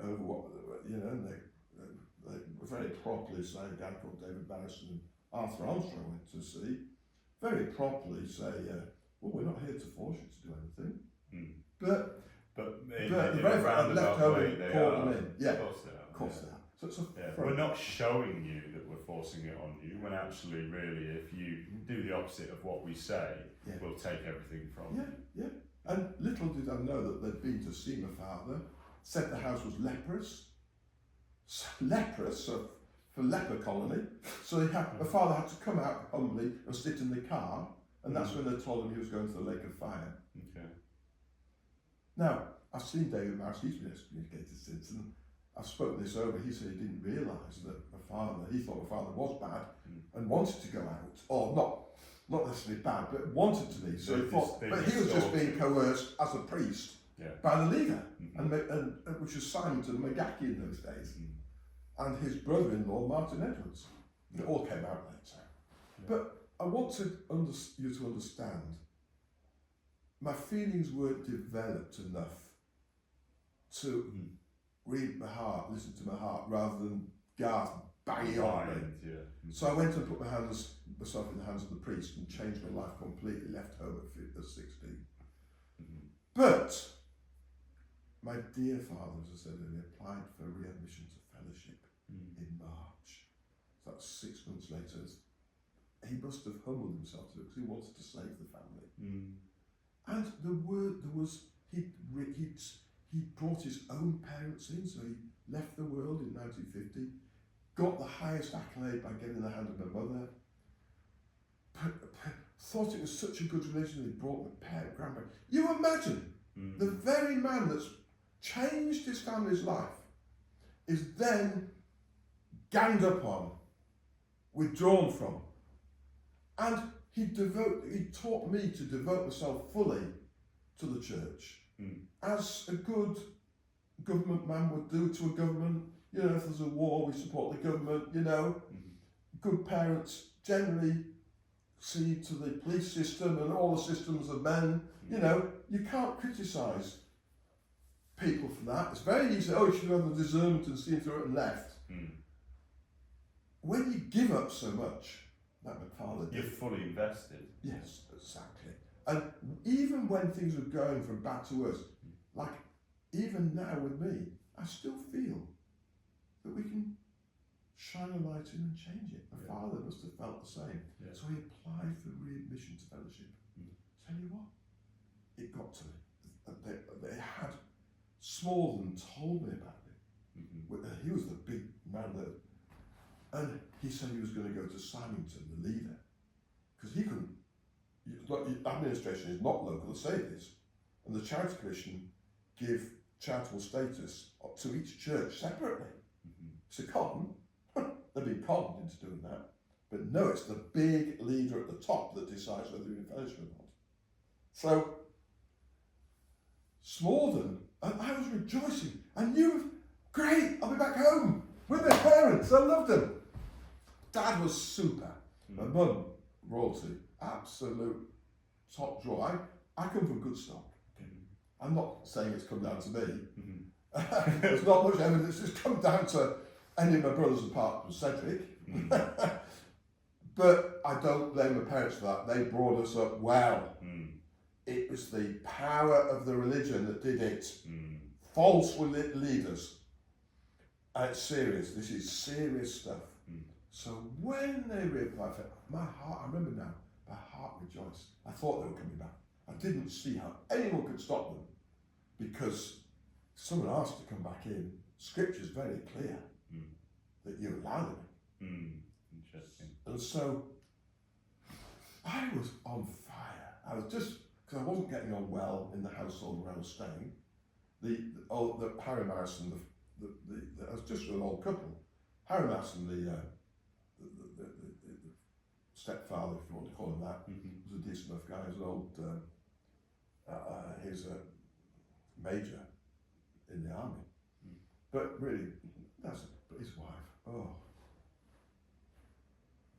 over what, and they very properly say, a guy called David Barrison and Arthur Armstrong went to see, very properly say, well, we're not here to force you to do anything. But in very left home and called them in. Yeah, of course they are. So we're not showing you that we're forcing it on you, when actually, really, if you do the opposite of what we say, we'll take everything from you. And little did I know that they'd been to see my father, said the house was leprous, for leper colony. So my father had to come out humbly and sit in the car, and that's when they told him he was going to the lake of fire. Now, I've seen David Mouse, he's been excommunicated since, and I've spoken this over. He said he didn't realise that he thought my father was bad and wanted to go out, or not necessarily bad, but wanted to be. So he thought, but he was just being coerced as a priest by the leader, and which was Simonton McGackie in those days, and his brother-in-law Martin Edwards. It all came out later. But I want you to understand, my feelings weren't developed enough to read my heart, listen to my heart, rather than Garth banging on me. So I went and put myself in the hands of the priest and changed my life completely, left home at 16. But my dear father, as I said earlier, applied for readmission to fellowship in March. So that was 6 months later. He must have humbled himself because he wanted to save the family. And there was he brought his own parents in, so he left the world in 1950, got the highest accolade by getting the hand of my mother. Thought it was such a good religion, he brought my grandparents. You imagine the very man that's changed his family's life is then ganged up on, withdrawn from, and he taught me to devote myself fully to the church, as a good government man would do to a government. You know, if there's a war, we support the government. You know, good parents generally see to the police system and all the systems of men. You know, you can't criticise people for that. It's very easy. Oh, you should have the discernment and seen through it and left. When you give up so much, like my father did, you're fully invested. Yes, exactly. And even when things were going from bad to worse, like even now with me, I still feel that we can shine a light in and change it. My father must have felt the same. Yeah. So he applied for readmission to fellowship. Tell you what, it got to me. They had Smallden told me about it. He was the big man that, and he said he was going to go to Symington, the leader, because he couldn't. Administration is not local, they say this, and the Charity Commission give charitable status to each church separately. It's a con. They've been conned into doing that. But no, it's the big leader at the top that decides whether you're in fellowship or not. So, Smallden, and I was rejoicing. I knew, great, I'll be back home with my parents. I loved them. Dad was super. My mum, royalty, absolute top drawer. I come from good stock. I'm not saying it's come down to me. There's not much evidence it's come down to any of my brothers apart from Cedric. But I don't blame my parents for that. They brought us up well. It was the power of the religion that did it. False leaders. And it's serious. This is serious stuff. So when they reapplied, my heart, I remember now, my heart rejoiced. I thought they were coming back. I didn't see how anyone could stop them, because someone asked to come back in. Scripture's very clear that you allow them. Interesting. And so I was on fire. I was just, because I wasn't getting on well in the household where I was staying. The Harry Marison, I was just with an old couple. Harry Marison, the stepfather, if you want to call him that, was a decent enough guy. He was an old, he's a major in the army. But really, but his wife,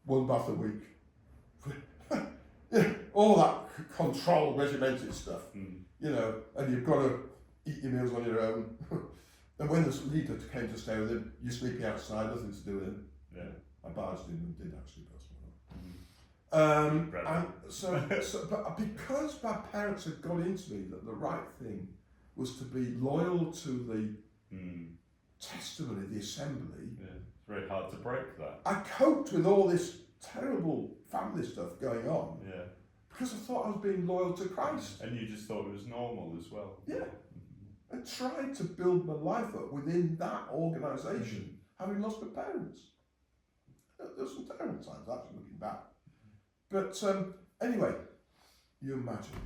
one bath a week. All that control, regimented stuff, you know, and you've got to eat your meals on your own. And when the leader came to stay with him, you're sleeping outside, nothing to do with him. Yeah. I barged in and did actually and but because my parents had got into me that the right thing was to be loyal to the testimony, the assembly. Yeah. It's very hard to break that. I coped with all this terrible family stuff going on. Yeah. Because I thought I was being loyal to Christ. And you just thought it was normal as well. Yeah. I tried to build my life up within that organisation, having lost my parents. There's some terrible times, actually, looking back. But anyway, you imagine,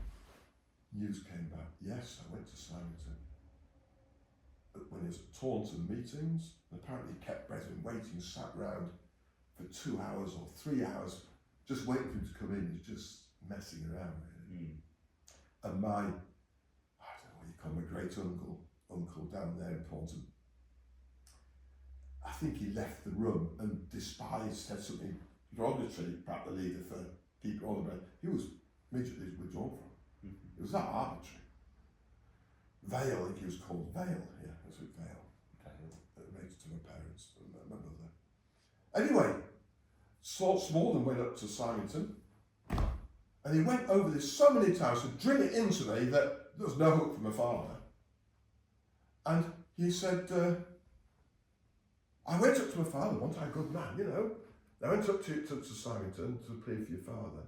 news came back. Yes, I went to Symington. But when he was at Taunton meetings, and apparently kept brethren waiting, sat round for 2 hours or 3 hours, just waiting for him to come in. He's just messing around, really. And my, I don't know what you call him, my great uncle down there in Taunton, I think he left the room and said something derogatory about the leader for keeping on the bread. He was immediately withdrawn from. It was that arbitrary. Vale, I think he was called Vale. Yeah, that's it, Vale. Related to my parents and my mother. Anyway, Smallden went up to Symington, and he went over this so many times to drill it into me that there was no hope for my father. And he said, I went up to my father one time, good man, you know. I went up to Symington to plead for your father.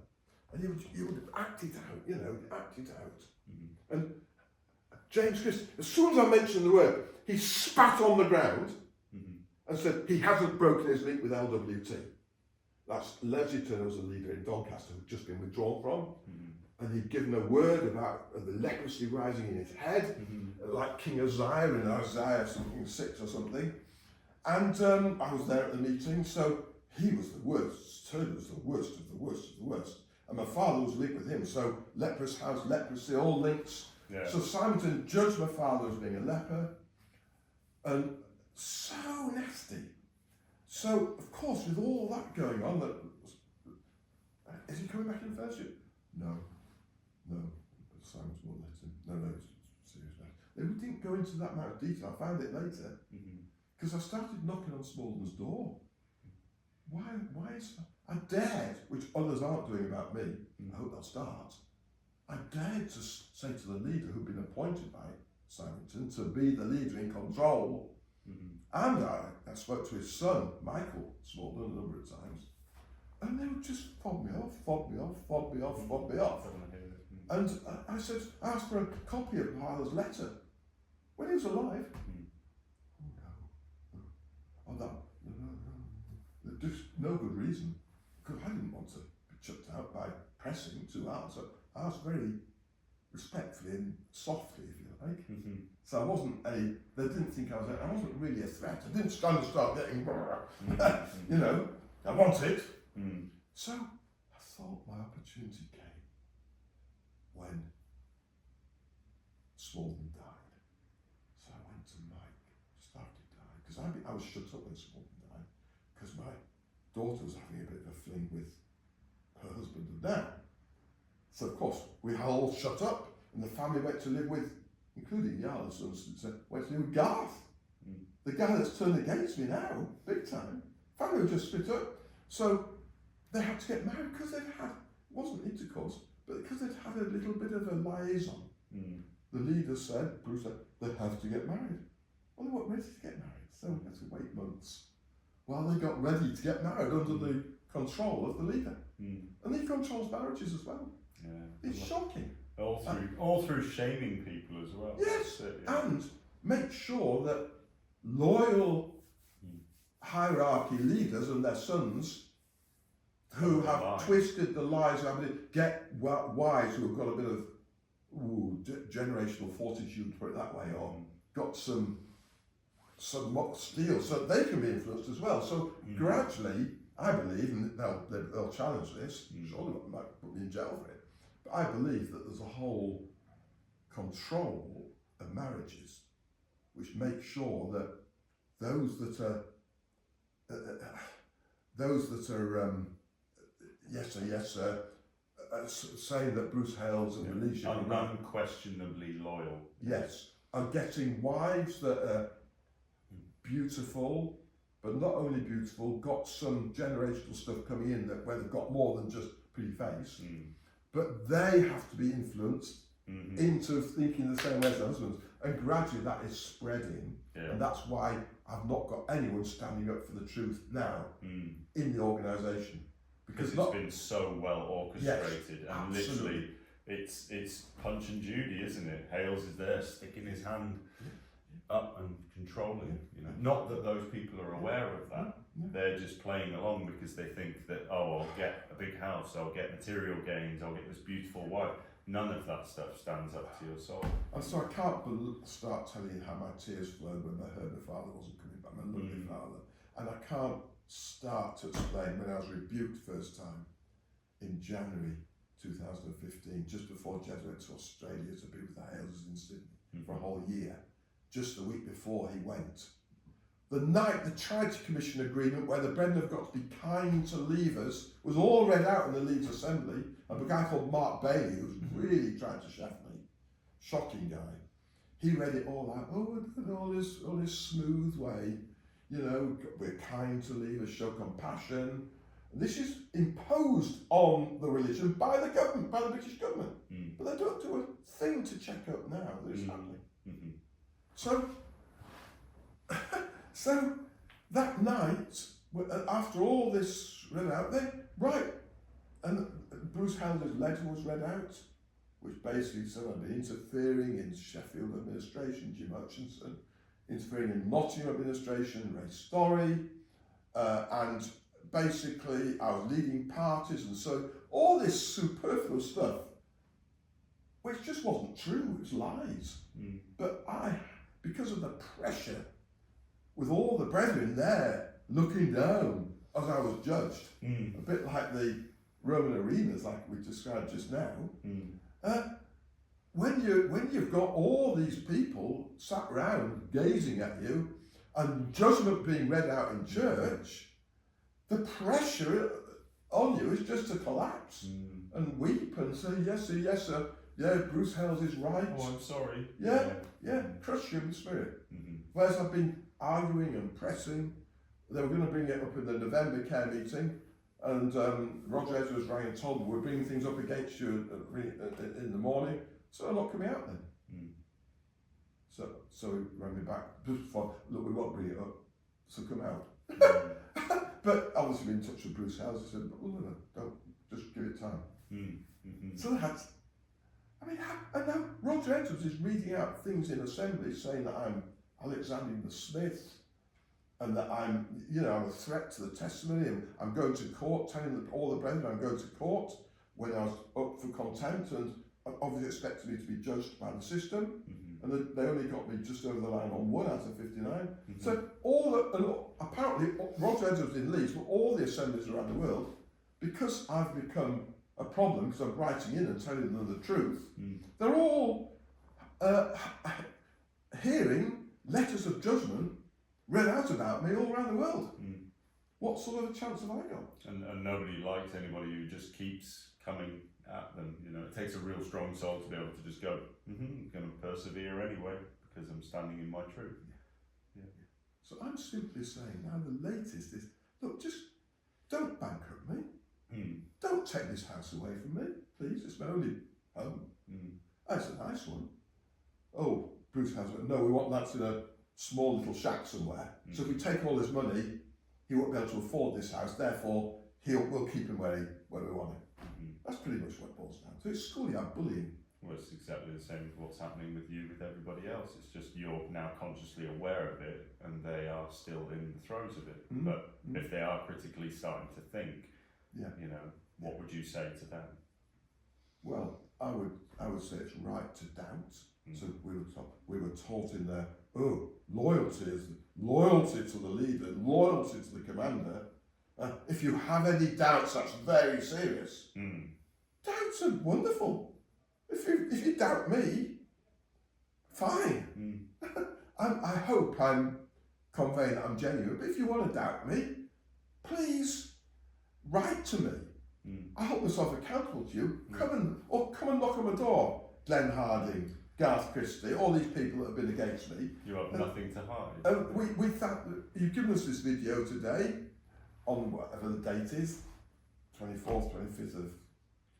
and you would act it out, act it out. And James Christie, as soon as I mentioned the word, he spat on the ground and said he hasn't broken his link with LWT. That's Leslie Turner was a leader in Doncaster who'd just been withdrawn from, and he'd given a word about the leprosy rising in his head, like King Uzziah in Isaiah 6 or something. And I was there at the meeting, so he was the worst. Turner was the worst of the worst of the worst. And my father was linked with him, so leprous house, leprosy, all links. Yeah. So Simonton judged my father as being a leper, and so nasty. So, of course, with all that going on, is he coming back in the fellowship? No. Simon's won't let him. No, it's serious matter. We didn't go into that amount of detail. I found it later, because I started knocking on Smaldon's door. Why is that? I dared, which others aren't doing about me, I hope they'll start, I dared to say to the leader who'd been appointed by Simonton to be the leader in control, and I spoke to his son, Michael Smaldon, a number of times, and they would just fob me off. And I said, I asked for a copy of my father's letter when he was alive. Just no good reason, because I didn't want to be chucked out by pressing too hard. So I asked very respectfully and softly, if you like. So I wasn't they didn't think I wasn't really a threat. I didn't stand and start getting, I want it. So I thought my opportunity came when Smaldon died. So I went to Mike, started dying, because I was shut up when Smaldon died, because my daughter was having a bit of a fling with her husband and dad. So of course we all shut up, and the family went to live with, including Yarla's sons, went to live with Garth, the guy that's turned against me now, big time. Family were just split up. So they had to get married because they'd had, it wasn't intercourse, but because they'd had a little bit of a liaison. The leader said, Bruce said, they have to get married. Well, they weren't ready to get married, so we had to wait months while they got ready to get married under the control of the leader. And he controls marriages as well. Yeah. It's shocking. All through shaming people as well. Yes, and make sure that loyal hierarchy leaders and their sons who have twisted the lies, get wives who have got a bit of generational fortitude, to put it that way, or got some steel, so they can be influenced as well. So gradually, I believe, and they'll challenge this, surely they might put me in jail for it, but I believe that there's a whole control of marriages which makes sure that those that are yes sir, saying that Bruce Hales and Alicia are unquestionably loyal. Yes, are getting wives that are beautiful, but not only beautiful, got some generational stuff coming in that where they've got more than just pretty face, but they have to be influenced into thinking the same way as their husbands, and gradually that is spreading, and that's why I've not got anyone standing up for the truth now in the organisation. Because it's been so well orchestrated, and literally it's Punch and Judy, isn't it? Hales is there sticking his hand up and controlling. Not that those people are aware of that. They're just playing along because they think that, I'll get a big house, I'll get material gains, I'll get this beautiful wife. None of that stuff stands up to your soul. And so I can't start telling you how my tears flowed when I heard my father wasn't coming back, my lovely father. And I can't start to explain when I was rebuked first time in January 2015, just before Jez went to Australia to be with the Haleses in Sydney for a whole year, just the week before he went. The night the Charity Commission agreement, where the Brendan have got to be kind to leavers, was all read out in the Leeds Assembly, and a guy called Mark Bailey, who was really trying to shaft me, shocking guy, he read it all out, all his smooth way, we're kind to leavers, show compassion. And this is imposed on the religion by the government, by the British government. But they don't do a thing to check up now that it's happening. So that night, after all this read out, And Bruce House's letter was read out, which basically said I'd been interfering in Sheffield administration, Jim Hutchinson, interfering in Nottingham administration, Ray Story, and basically I was leading parties, and so all this superfluous stuff, which just wasn't true, it was lies. But because of the pressure, with all the brethren there looking down as I was judged, a bit like the Roman arenas, like we described just now, when you've got all these people sat round gazing at you and judgment being read out in church, the pressure on you is just to collapse and weep and say, yes sir, yeah, Bruce Hales is right. Oh, I'm sorry. Yeah, crush you in the spirit. Whereas I've been arguing and pressing. They were going to bring it up in the November care meeting, and Roger Edwards rang and told me we're bringing things up against you in the morning, so I'm not coming out then. So he rang me back, look, we won't bring it up, so come out. But obviously been in touch with Bruce Hales, he said, no, don't, just give it time. So that's, and now Roger Edwards is reading out things in assembly saying that I'm Alexander the Smith, and that I'm a threat to the testimony, and I'm going to court, telling all the brethren I'm going to court when I was up for contempt, and obviously expected me to be judged by the system, and they only got me just over the line on 1 out of 59. So apparently Roger Edwards in Leeds, but all the assemblies around the world, because I've become a problem because I'm writing in and telling them the truth, they're all hearing letters of judgment read out about me all around the world. What sort of a chance have I got? And nobody likes anybody who just keeps coming at them. It takes a real strong soul to be able to just go, I'm going to persevere anyway because I'm standing in my truth. So I'm simply saying now the latest is, look, just don't bankrupt me. Don't take this house away from me, please. It's my only home. That's a nice one. Oh, Bruce has it. No, we want that in a small little shack somewhere. So if we take all this money, he won't be able to afford this house. Therefore, we'll keep him where we want him. That's pretty much what it boils down to. It's schoolyard bullying. Well, it's exactly the same as what's happening with you, with everybody else. It's just you're now consciously aware of it, and they are still in the throes of it. But if they are critically starting to think, what would you say to them? Well, I would say it's right to doubt. So we were taught in there, loyalty is loyalty to the leader, loyalty to the commander. If you have any doubts, that's very serious. Doubts are wonderful. If you doubt me, fine. I hope I'm conveying that I'm genuine. But if you want to doubt me, please write to me. I hold myself accountable to you. Come and knock on my door. Glenn Harding, Garth Christie, all these people that have been against me. You have nothing to hide. We thought you've given us this video today on whatever the date is, 24th, 25th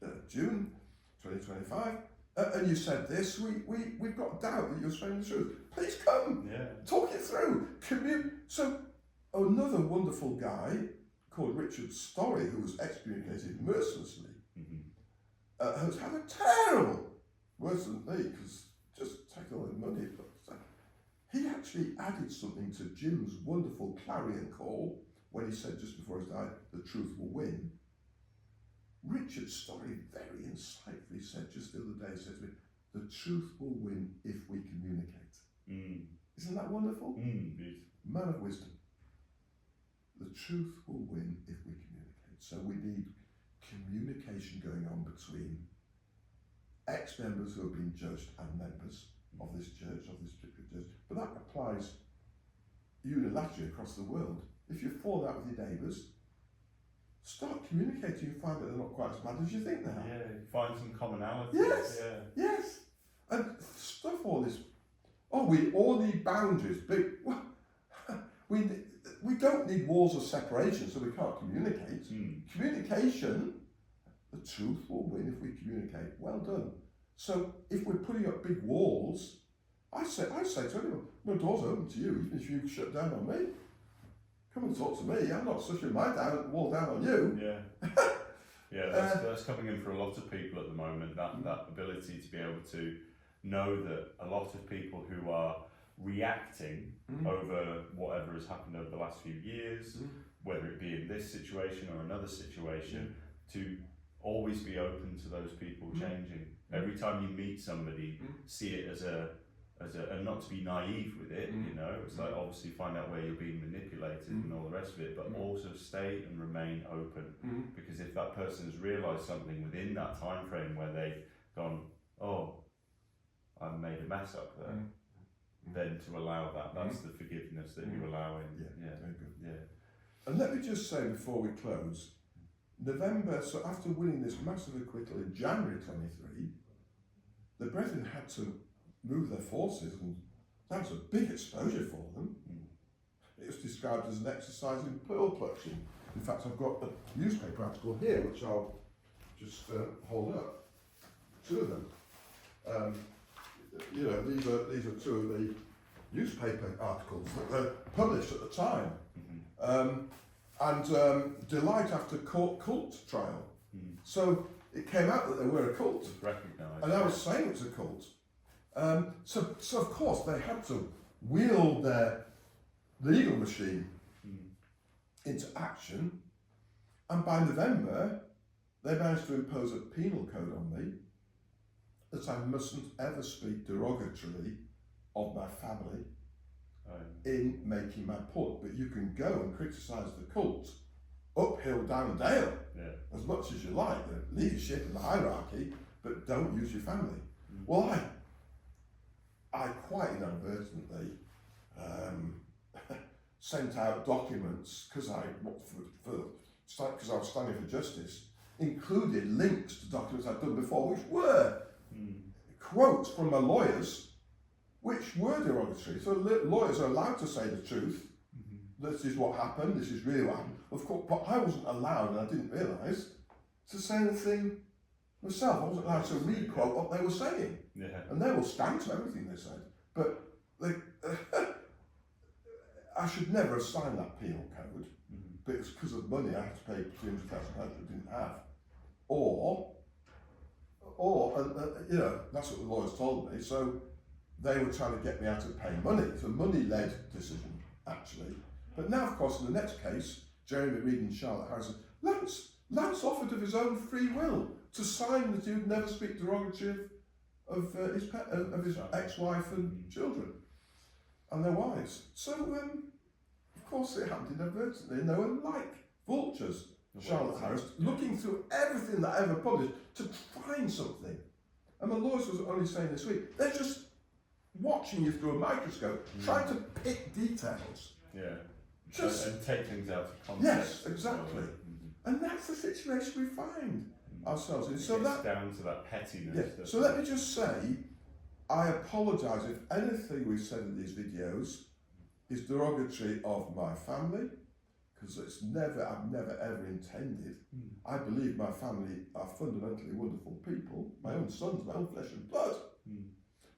of June 2025, and you said this, we've got doubt that you're saying the truth. Please come, talk it through. So another wonderful guy called Richard Story, who was excommunicated mercilessly, has had a terrible, worse than me, because just take all the money. He actually added something to Jim's wonderful clarion call when he said just before he died, the truth will win. Richard Story very insightfully said just the other day, he said to me, the truth will win if we communicate. Isn't that wonderful? Man of wisdom. The truth will win if we communicate. So we need communication going on between ex-members who have been judged and members of this church, of this particular church. But that applies unilaterally across the world. If you fall out with your neighbours, start communicating and find that they're not quite as bad as you think they are. Yeah, find some commonality. Yes. And stuff all this. We all need boundaries. But we don't need walls of separation so we can't communicate. Communication, the truth will win if we communicate. Well done. So if we're putting up big walls, I say to anyone, my door's open to you, even if you shut down on me. Come and talk to me. I'm not sushing my wall down on you. Yeah, that's coming in for a lot of people at the moment, that ability to be able to know that a lot of people who are reacting over whatever has happened over the last few years, whether it be in this situation or another situation, to always be open to those people changing. Every time you meet somebody, see it as a and not to be naive with it, you know, it's like obviously find out where you're being manipulated and all the rest of it, but also stay and remain open, because if that person's realised something within that time frame where they've gone, oh, I've made a mess up there, then to allow that's the forgiveness that you're allowing. Very good. Yeah. And let me just say before we close, November, so after winning this massive acquittal in January 23, the brethren had to move their forces, and that was a big exposure for them. It was described as an exercise in pearl clutching. In fact, I've got a newspaper article here, which I'll just hold up. Two of them. You know, these are two of the newspaper articles that were published at the time. And Delight after cult trial. So it came out that they were a cult. Recognised. And I was saying it's a cult. So of course they had to wield their legal machine into action, and by November they managed to impose a penal code on me that I mustn't ever speak derogatorily of my family in making my point. But you can go and criticise the cult uphill, down dale, as much as you like, the leadership and the hierarchy, but don't use your family. Well, I quite inadvertently sent out documents because I was standing for justice, included links to documents I'd done before, which were quotes from my lawyers, which were derogatory. So lawyers are allowed to say the truth. This is what happened. This is really what happened. Of course, but I wasn't allowed, and I didn't realise, to say anything myself. I wasn't allowed to re-quote what they were saying. And they will stand to everything they said. But I should never have signed that penal code, but it's because of money I had to pay £300,000 that I didn't have. Or you know, that's what the lawyers told me. So they were trying to get me out of paying money. It's a money-led decision, actually. But now, of course, in the next case, Jeremy Reed and Charlotte Harrison, Lance offered of his own free will to sign that he would never speak derogatory of his ex-wife and children and their wives. So, of course, it happened inadvertently, and they were like vultures, Charlotte Harris, looking through everything that I ever published to find something. And my lawyers was only saying this week, they're just watching you through a microscope, trying to pick details. And take things out of context. Yes, exactly. And that's the situation we find ourselves in. So that down to that pettiness. So let me just say, I apologise if anything we've said in these videos is derogatory of my family, because I've never ever intended. I believe my family are fundamentally wonderful people, my own sons, my own flesh and blood.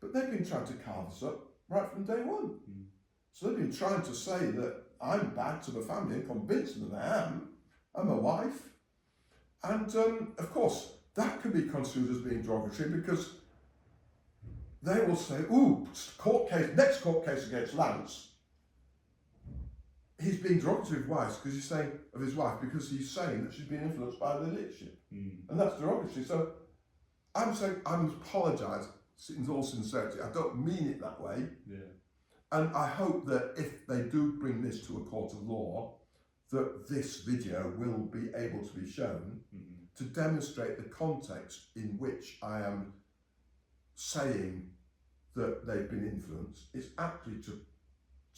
But they've been trying to carve us up right from day one. So they've been trying to say that I'm bad to the family and convince them that I am. I'm a wife. And of course, that can be construed as being derogatory, because they will say, ooh, next court case against Lance, he's being derogatory of his wife because he's saying that she's been influenced by the leadership. And that's derogatory. So I'm saying, I apologise in all sincerity. I don't mean it that way. And I hope that if they do bring this to a court of law, that this video will be able to be shown to demonstrate the context in which I am saying that they've been influenced. It's actually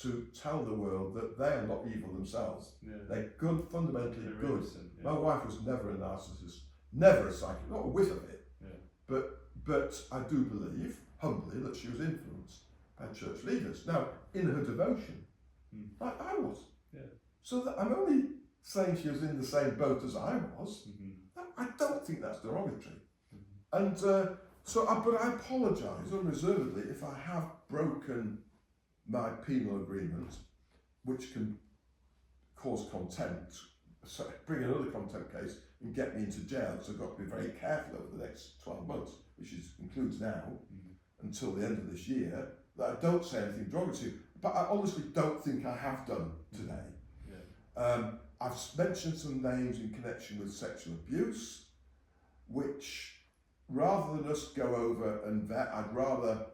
to tell the world that they are not evil themselves. They're good, fundamentally good. My wife was never a narcissist, never a psychic, not a whiff of it. But I do believe, humbly, that she was influenced by church leaders. Now, in her devotion, like I was. So that I'm only saying she was in the same boat as I was. I don't think that's derogatory. And but I apologise unreservedly if I have broken my penal agreement, which can cause contempt bring another contempt case and get me into jail, because I've got to be very careful over the next 12 months, which includes now, until the end of this year, that I don't say anything derogatory. But I honestly don't think I have done today. I've mentioned some names in connection with sexual abuse, which, rather than us go over and vet, I'd rather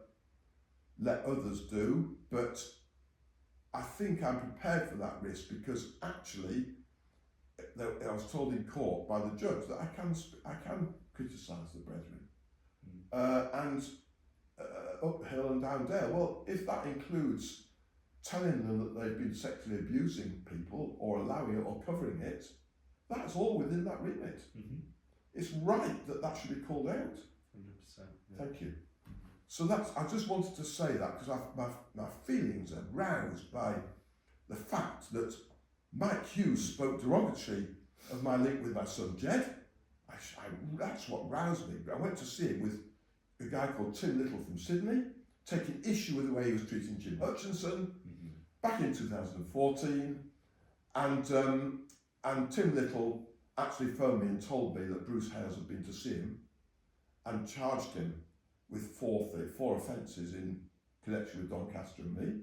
let others do. But I think I'm prepared for that risk, because actually, I was told in court by the judge that I can criticise the brethren, and uphill and down dale. Well, if that includes telling them that they've been sexually abusing people, or allowing it, or covering it, that's all within that remit. It's right that that should be called out. 100%. Yeah. Thank you. So I just wanted to say that, because my feelings are roused by the fact that Mike Hughes spoke derogatory of my link with my son Jed. That's what roused me. I went to see him with a guy called Tim Little from Sydney, taking issue with the way he was treating Jim Hutchinson back in 2014, and Tim Little actually phoned me and told me that Bruce Hales had been to see him and charged him with four offences in connection with Doncaster and me.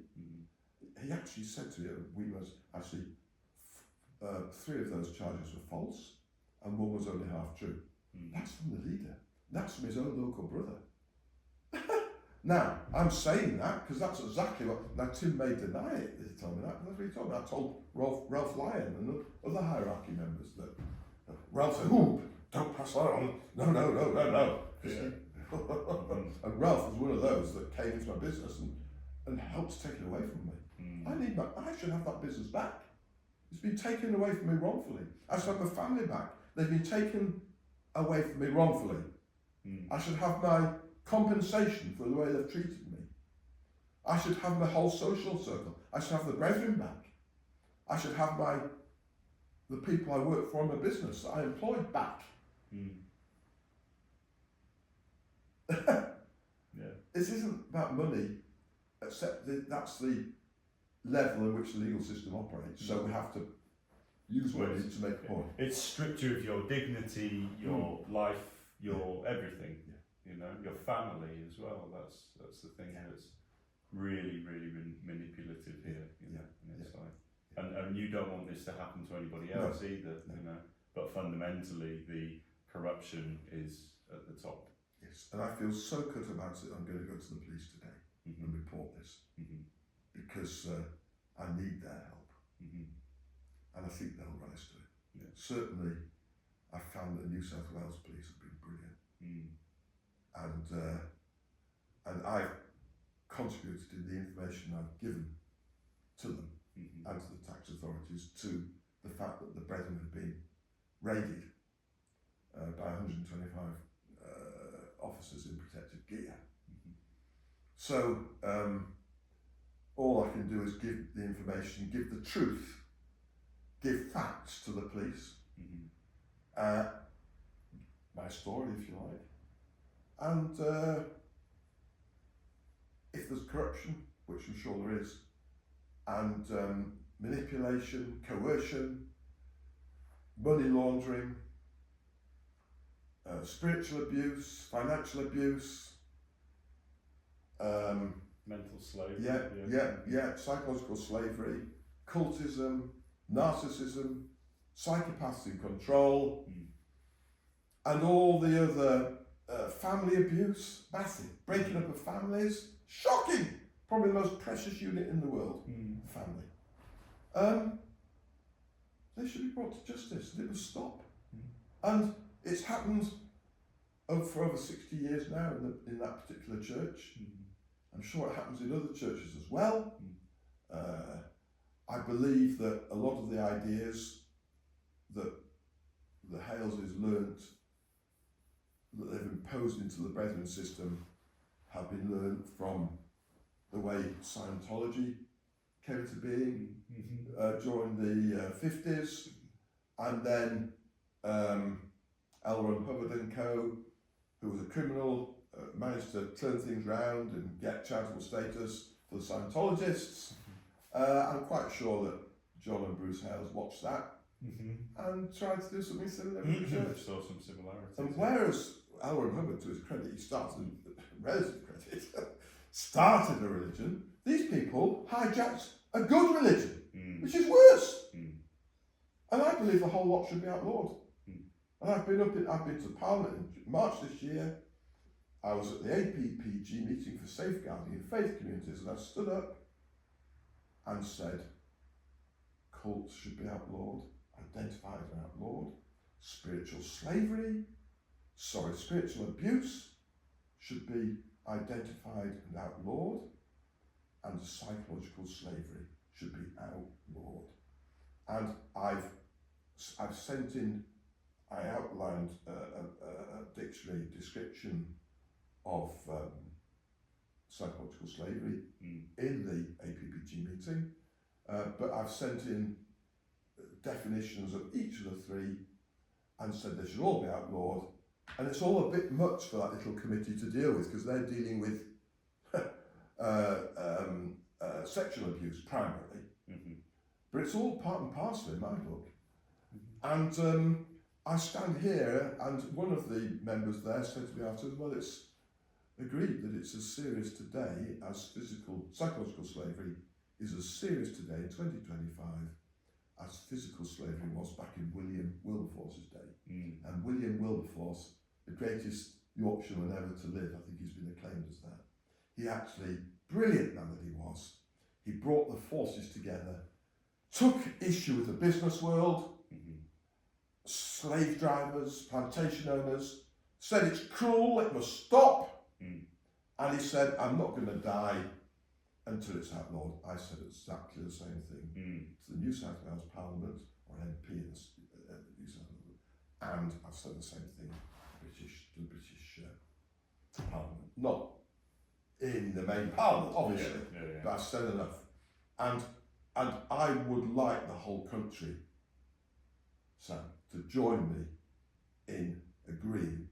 He actually said to me that we was actually 3 of those charges were false, and 1 was only half true. That's from the leader. That's from his own local brother. Now, I'm saying that because that's exactly what. Now, Tim may deny it. He told me that. That's what he told me. I told Ralph Lyon and other hierarchy members that Ralph said, "Oh, don't pass that on. No." Yeah. And Ralph was one of those that came into my business and helped take it away from me. I should have that business back. It's been taken away from me wrongfully. I should have my family back. They've been taken away from me wrongfully. I should have my compensation for the way they've treated me. I should have my whole social circle. I should have the brethren back. I should have the people I work for in my business that I employed back. This isn't about money, except that that's the level in which the legal system operates. So we have to use money to make a point. It's stripped you of your dignity, your life, your everything. You know, your family as well. That's the thing that's really manipulative here. You know, and it's like, and you don't want this to happen to anybody else either. You know, but fundamentally the corruption is at the top. Yes, and I feel so good about it. I'm going to go to the police today and report this because I need their help, and I think they'll rise to it. Yeah. Certainly, I found that New South Wales police have been brilliant. And I've contributed in the information I've given to them and to the tax authorities to the fact that the brethren have been raided by 125 officers in protective gear. So all I can do is give the information, give the truth, give facts to the police, my story if you like. And if there's corruption, which I'm sure there is, and manipulation, coercion, money laundering, spiritual abuse, financial abuse, mental slavery, psychological slavery, cultism, narcissism, psychopaths in control, and all the other family abuse, massive, breaking up of families, shocking, probably the most precious unit in the world, family. They should be brought to justice, and it must stop. And it's happened for over 60 years now in that particular church. I'm sure it happens in other churches as well. I believe that a lot of the ideas that the Haleses learnt, that they've imposed into the Brethren system, have been learned from the way Scientology came into being during the 50s, and then L. Ron Hubbard and Co., who was a criminal, managed to turn things round and get charitable status for the Scientologists. I'm quite sure that John and Bruce Hales watched that and tried to do something similar with the church. Saw some similarities. And whereas Alwyn Hubbard, to his credit, he started, relative credit, started a religion, these people hijacked a good religion, which is worse. And I believe the whole lot should be outlawed. And I've been to Parliament in March this year. I was at the APPG meeting for safeguarding in faith communities, and I stood up and said, cults should be outlawed, identified and outlawed, spiritual abuse should be identified and outlawed, and psychological slavery should be outlawed. And I've sent in, I outlined a dictionary description of psychological slavery in the APPG meeting, but I've sent in definitions of each of the three and said they should all be outlawed. And it's all a bit much for that little committee to deal with, because they're dealing with sexual abuse primarily. But it's all part and parcel in my book. And I stand here, and one of the members there said to me afterwards, well, it's agreed that it's as serious today as psychological slavery is as serious today in 2025 as physical slavery was back in William Wilberforce's day. And William Wilberforce, the greatest Yorkshireman ever to live, I think he's been acclaimed as that. He actually, brilliant man that he was, he brought the forces together, took issue with the business world, slave drivers, plantation owners, said it's cruel, it must stop. And he said, I'm not going to die until it's outlawed. I said exactly the same thing to the New South Wales Parliament, or MP in the New South Wales, and I've said the same thing to the British Parliament. Not in the main Parliament, obviously, but I've said enough. And I would like the whole country, Sam, to join me in agreeing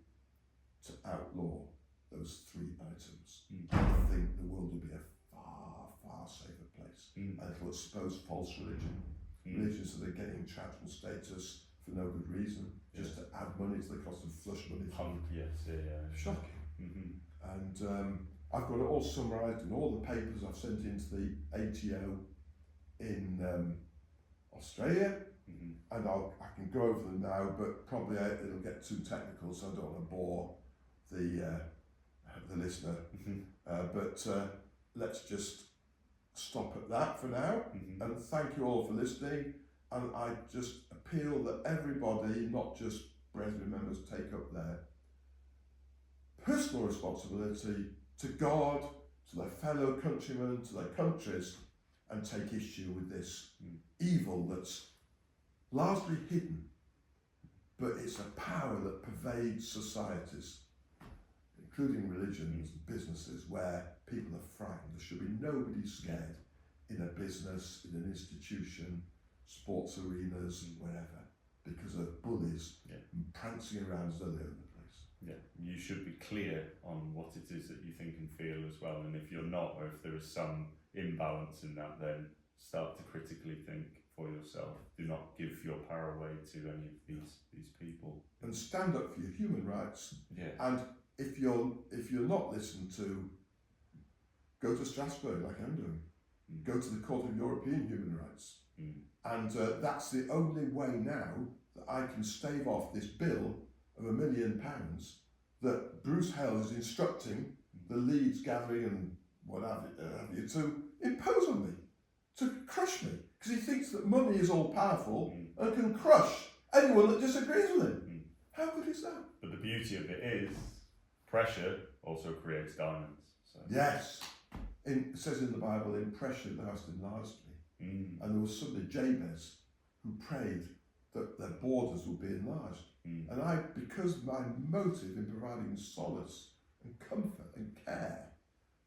to outlaw those three items. I think the world will be a far, far safer place. And it will expose false religions that are getting charitable status for no good reason, just to add money to the cost of flush money. Shocking. And I've got it all summarised in all the papers I've sent into the ATO in Australia. And I can go over them now, but probably it'll get too technical, so I don't want to bore the listener. But let's just stop at that for now. And thank you all for listening. And I just appeal that everybody, not just brethren members, take up their personal responsibility to God, to their fellow countrymen, to their countries, and take issue with this evil that's largely hidden, but it's a power that pervades societies, including religions and businesses, where people are frightened. There should be nobody scared in a business, in an institution, sports arenas, wherever, because of bullies prancing around as though they own the place. You should be clear on what it is that you think and feel as well, and if you're not, or if there is some imbalance in that, then start to critically think for yourself. Do not give your power away to any of these people. And stand up for your human rights. And if you're not listened to, go to Strasbourg like I'm doing. Go to the Court of European Human Rights. And that's the only way now that I can stave off this bill of £1 million that Bruce Hale is instructing the Leeds gathering and what have you to impose on me, to crush me, because he thinks that money is all powerful and can crush anyone that disagrees with him. How good is that? But the beauty of it is, pressure also creates diamonds. So. Yes. It says in the Bible, in pressure thou hast enlarged me. And there was somebody, Jabez, who prayed that their borders would be enlarged. And because my motive in providing solace and comfort and care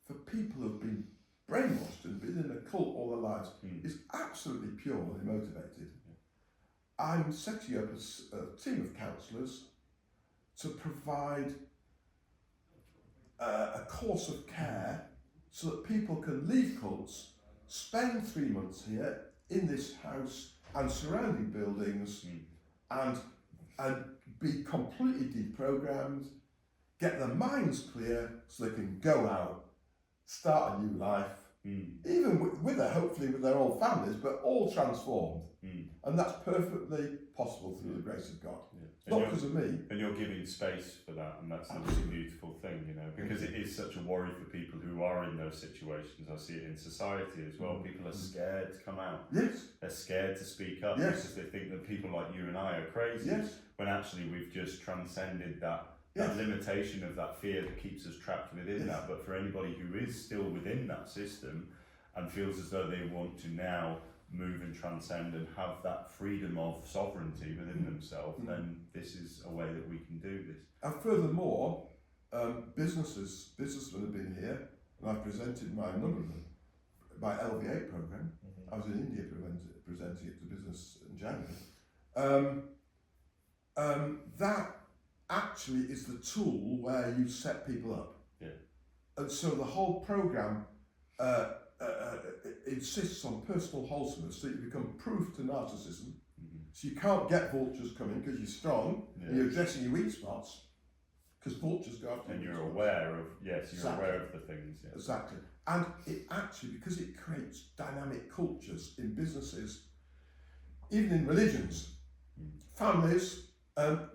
for people who've been brainwashed and been in a cult all their lives is absolutely purely motivated. I'm setting up a team of counsellors to provide a course of care so that people can leave cults, spend 3 months here in this house, and surrounding buildings, and be completely deprogrammed, get their minds clear so they can go out, start a new life, even hopefully with their old families, but all transformed. And that's perfectly possible through the grace of God. Yeah. Not because of me. And you're giving space for that, and that's the really beautiful thing, you know, because it is such a worry for people who are in those situations. I see it in society as well. People are scared to come out. Yes. They're scared to speak up because they think that people like you and I are crazy. Yes. When actually we've just transcended that Yes. limitation of that fear that keeps us trapped within that. But for anybody who is still within that system and feels as though they want to now move and transcend and have that freedom of sovereignty within themselves, then this is a way that we can do this. And furthermore, businessmen have been here, and I've presented my number of them, my LV8 program. I was in India presenting it to business in January. That actually is the tool where you set people up. Yeah. And so the whole program insists on personal wholesomeness, so you become proof to narcissism. So you can't get vultures coming because you're strong and you're addressing your weak spots, because vultures go after you. And you're aware of, aware of the things. Yeah. Exactly. And it actually, because it creates dynamic cultures in businesses, even in religions, families,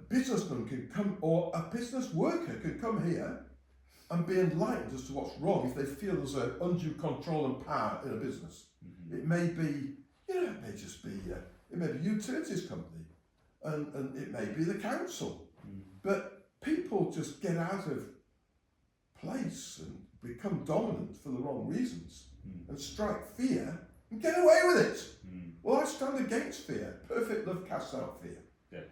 businessmen can come, or a business worker can come here and be enlightened as to what's wrong if they feel there's an undue control and power in a business. It may be, it may just be, it may be a utilities company, and it may be the council. But people just get out of place and become dominant for the wrong reasons and strike fear and get away with it. Well, I stand against fear. Perfect love casts out fear. Yes.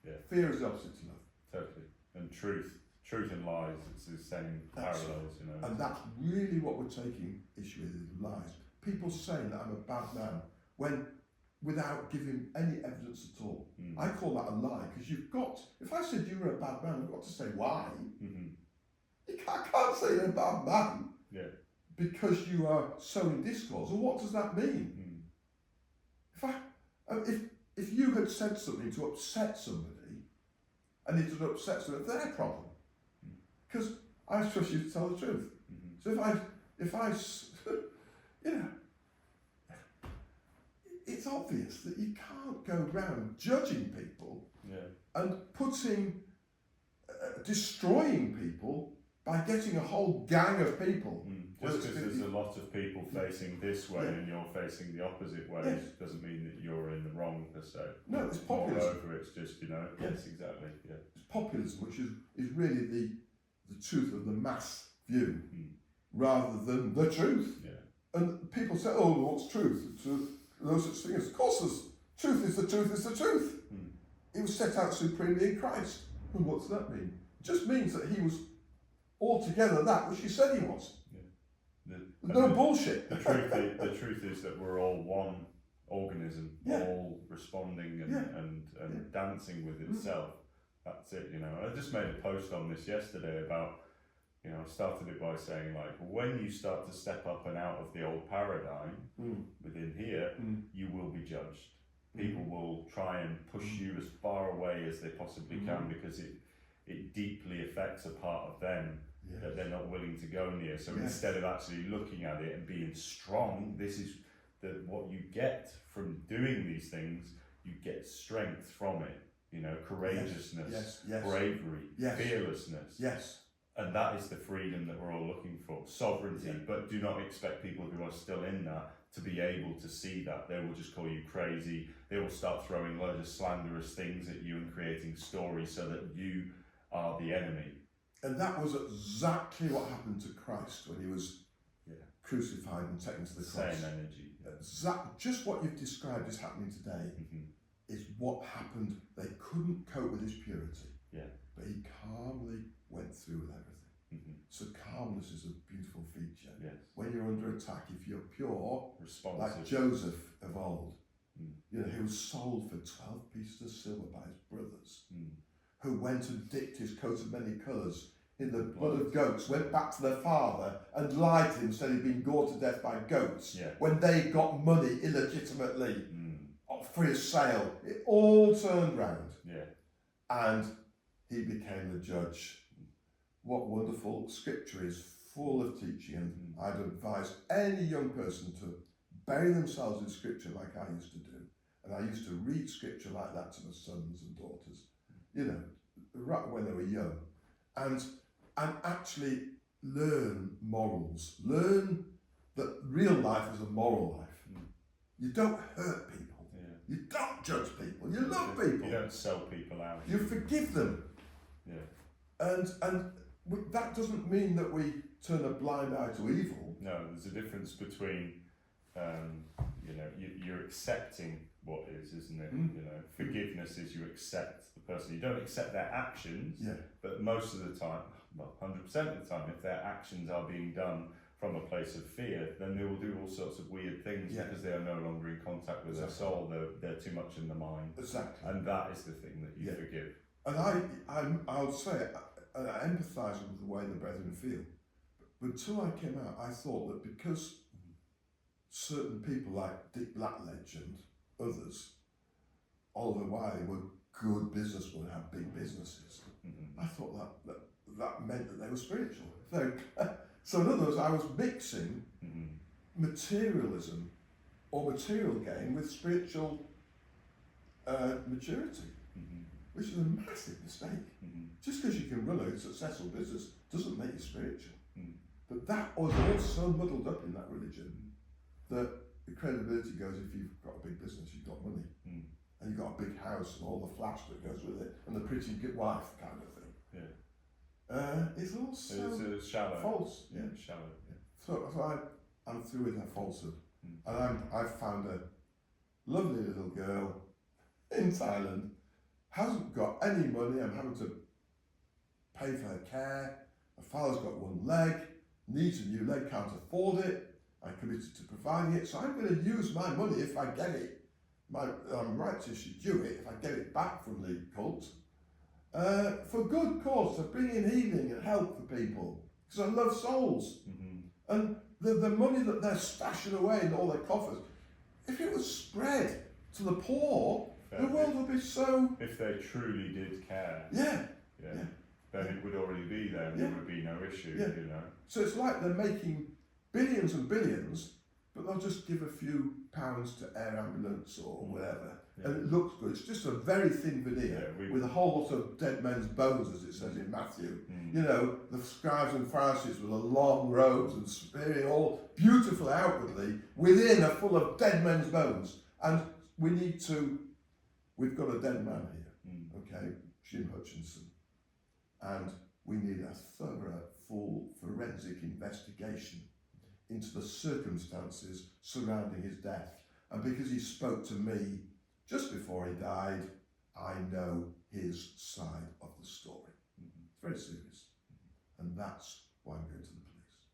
Yeah. Fear is the opposite to love. Totally. And truth and lies, it's the same parallels, you know. And that's really what we're taking issue with, is lies. People saying that I'm a bad man when, without giving any evidence at all. I call that a lie, because you've got, if I said you were a bad man, I've got to say why. I can't say you're a bad man because you are sowing discord. So what does that mean? If you had said something to upset somebody, and it had upset somebody, it's their problem. Because I trust you to tell the truth. So if I it's obvious that you can't go around judging people and destroying people by getting a whole gang of people. Just because there's a lot of people facing this way and you're facing the opposite way doesn't mean that you're in the wrong per se. No, it's populism. Moreover, it's just, yes, exactly. Yeah. It's populism, which is really the truth of the mass view rather than the truth. Yeah. And people say, oh, what's truth? No such thing as, of course, truth is the truth is the truth. It was set out supremely in Christ. And what does that mean? It just means that he was altogether that which he said he was. No bullshit. The truth is that we're all one organism, all responding and dancing with itself. That's it, I just made a post on this yesterday about, I started it by saying, like, when you start to step up and out of the old paradigm within here, you will be judged. People will try and push you as far away as they possibly can, because it deeply affects a part of them that they're not willing to go near. So instead of actually looking at it and being strong, this is what you get from doing these things. You get strength from it, courageousness, bravery, fearlessness. And that is the freedom that we're all looking for, sovereignty. But do not expect people who are still in that to be able to see that. They will just call you crazy. They will start throwing loads of slanderous things at you and creating stories so that you are the enemy. And that was exactly what happened to Christ when he was crucified and taken to the cross. Same energy. Just what you've described is happening today is what happened. They couldn't cope with his purity. But he calmly went through with everything. So calmness is a beautiful feature. When you're under attack, if you're pure, like Joseph of old, he was sold for 12 pieces of silver by his brothers, who went and dipped his coat of many colours in the blood of goats, went back to their father and lied to him, said he'd been gored to death by goats, when they got money illegitimately. Of for his sale. It all turned round. Yeah. And he became the judge. What wonderful scripture is full of teaching, and I'd advise any young person to bury themselves in scripture like I used to do. And I used to read scripture like that to my sons and daughters, you know, right when they were young. And actually learn morals. Learn that real life is a moral life. You don't hurt people. Yeah. You don't judge people. You love people. You don't sell people out. You forgive them. Yeah. And that doesn't mean that we turn a blind eye to evil. No, there's a difference between, you know, you're accepting what is, isn't it? You know, forgiveness is you accept the person. You don't accept their actions, but most of the time, well, 100% of the time, if their actions are being done from a place of fear, then they will do all sorts of weird things because they are no longer in contact with their soul. They're too much in the mind. Exactly. And that is the thing that you forgive. And I'll say, I empathise with the way the brethren feel. But until I came out, I thought that because certain people like Dick Blackledge and others, Oliver Wiley, were good businessmen and had big businesses, I thought that meant that they were spiritual. So in other words, I was mixing materialism or material gain with spiritual maturity, which is a massive mistake. Just because you can run a successful business doesn't make you spiritual. But that was all so muddled up in that religion that the credibility goes if you've got a big business, you've got money, and you've got a big house and all the flash that goes with it, and the pretty good wife kind of thing. It's all so shallow. false. Shallow. So I'm through with that falsehood, and I've found a lovely little girl in Thailand, hasn't got any money. I'm having to pay for her care. Her father's got one leg, needs a new leg, can't afford it. I'm committed to providing it, so I'm going to use my money if I get it. I'm righteously due it if I get it back from the cult. For good cause, to bring in healing and help for people, because I love souls. And the money that they're stashing away in all their coffers, if it was spread to the poor, the world would be so... If they truly did care. Then it would already be there, and there would be no issue, you know. So it's like they're making billions and billions, but they'll just give a few pounds to air ambulance or whatever. And it looks good. It's just a very thin veneer with a whole lot of dead men's bones, as it says in Matthew. You know, the scribes and Pharisees with the long robes and spearing all beautiful outwardly, within are full of dead men's bones. And we've got a dead man here, okay, Jim Hutchinson. And we need a thorough, full forensic investigation into the circumstances surrounding his death. And because he spoke to me just before he died, I know his side of the story. It's very serious. And that's why I'm going to the police.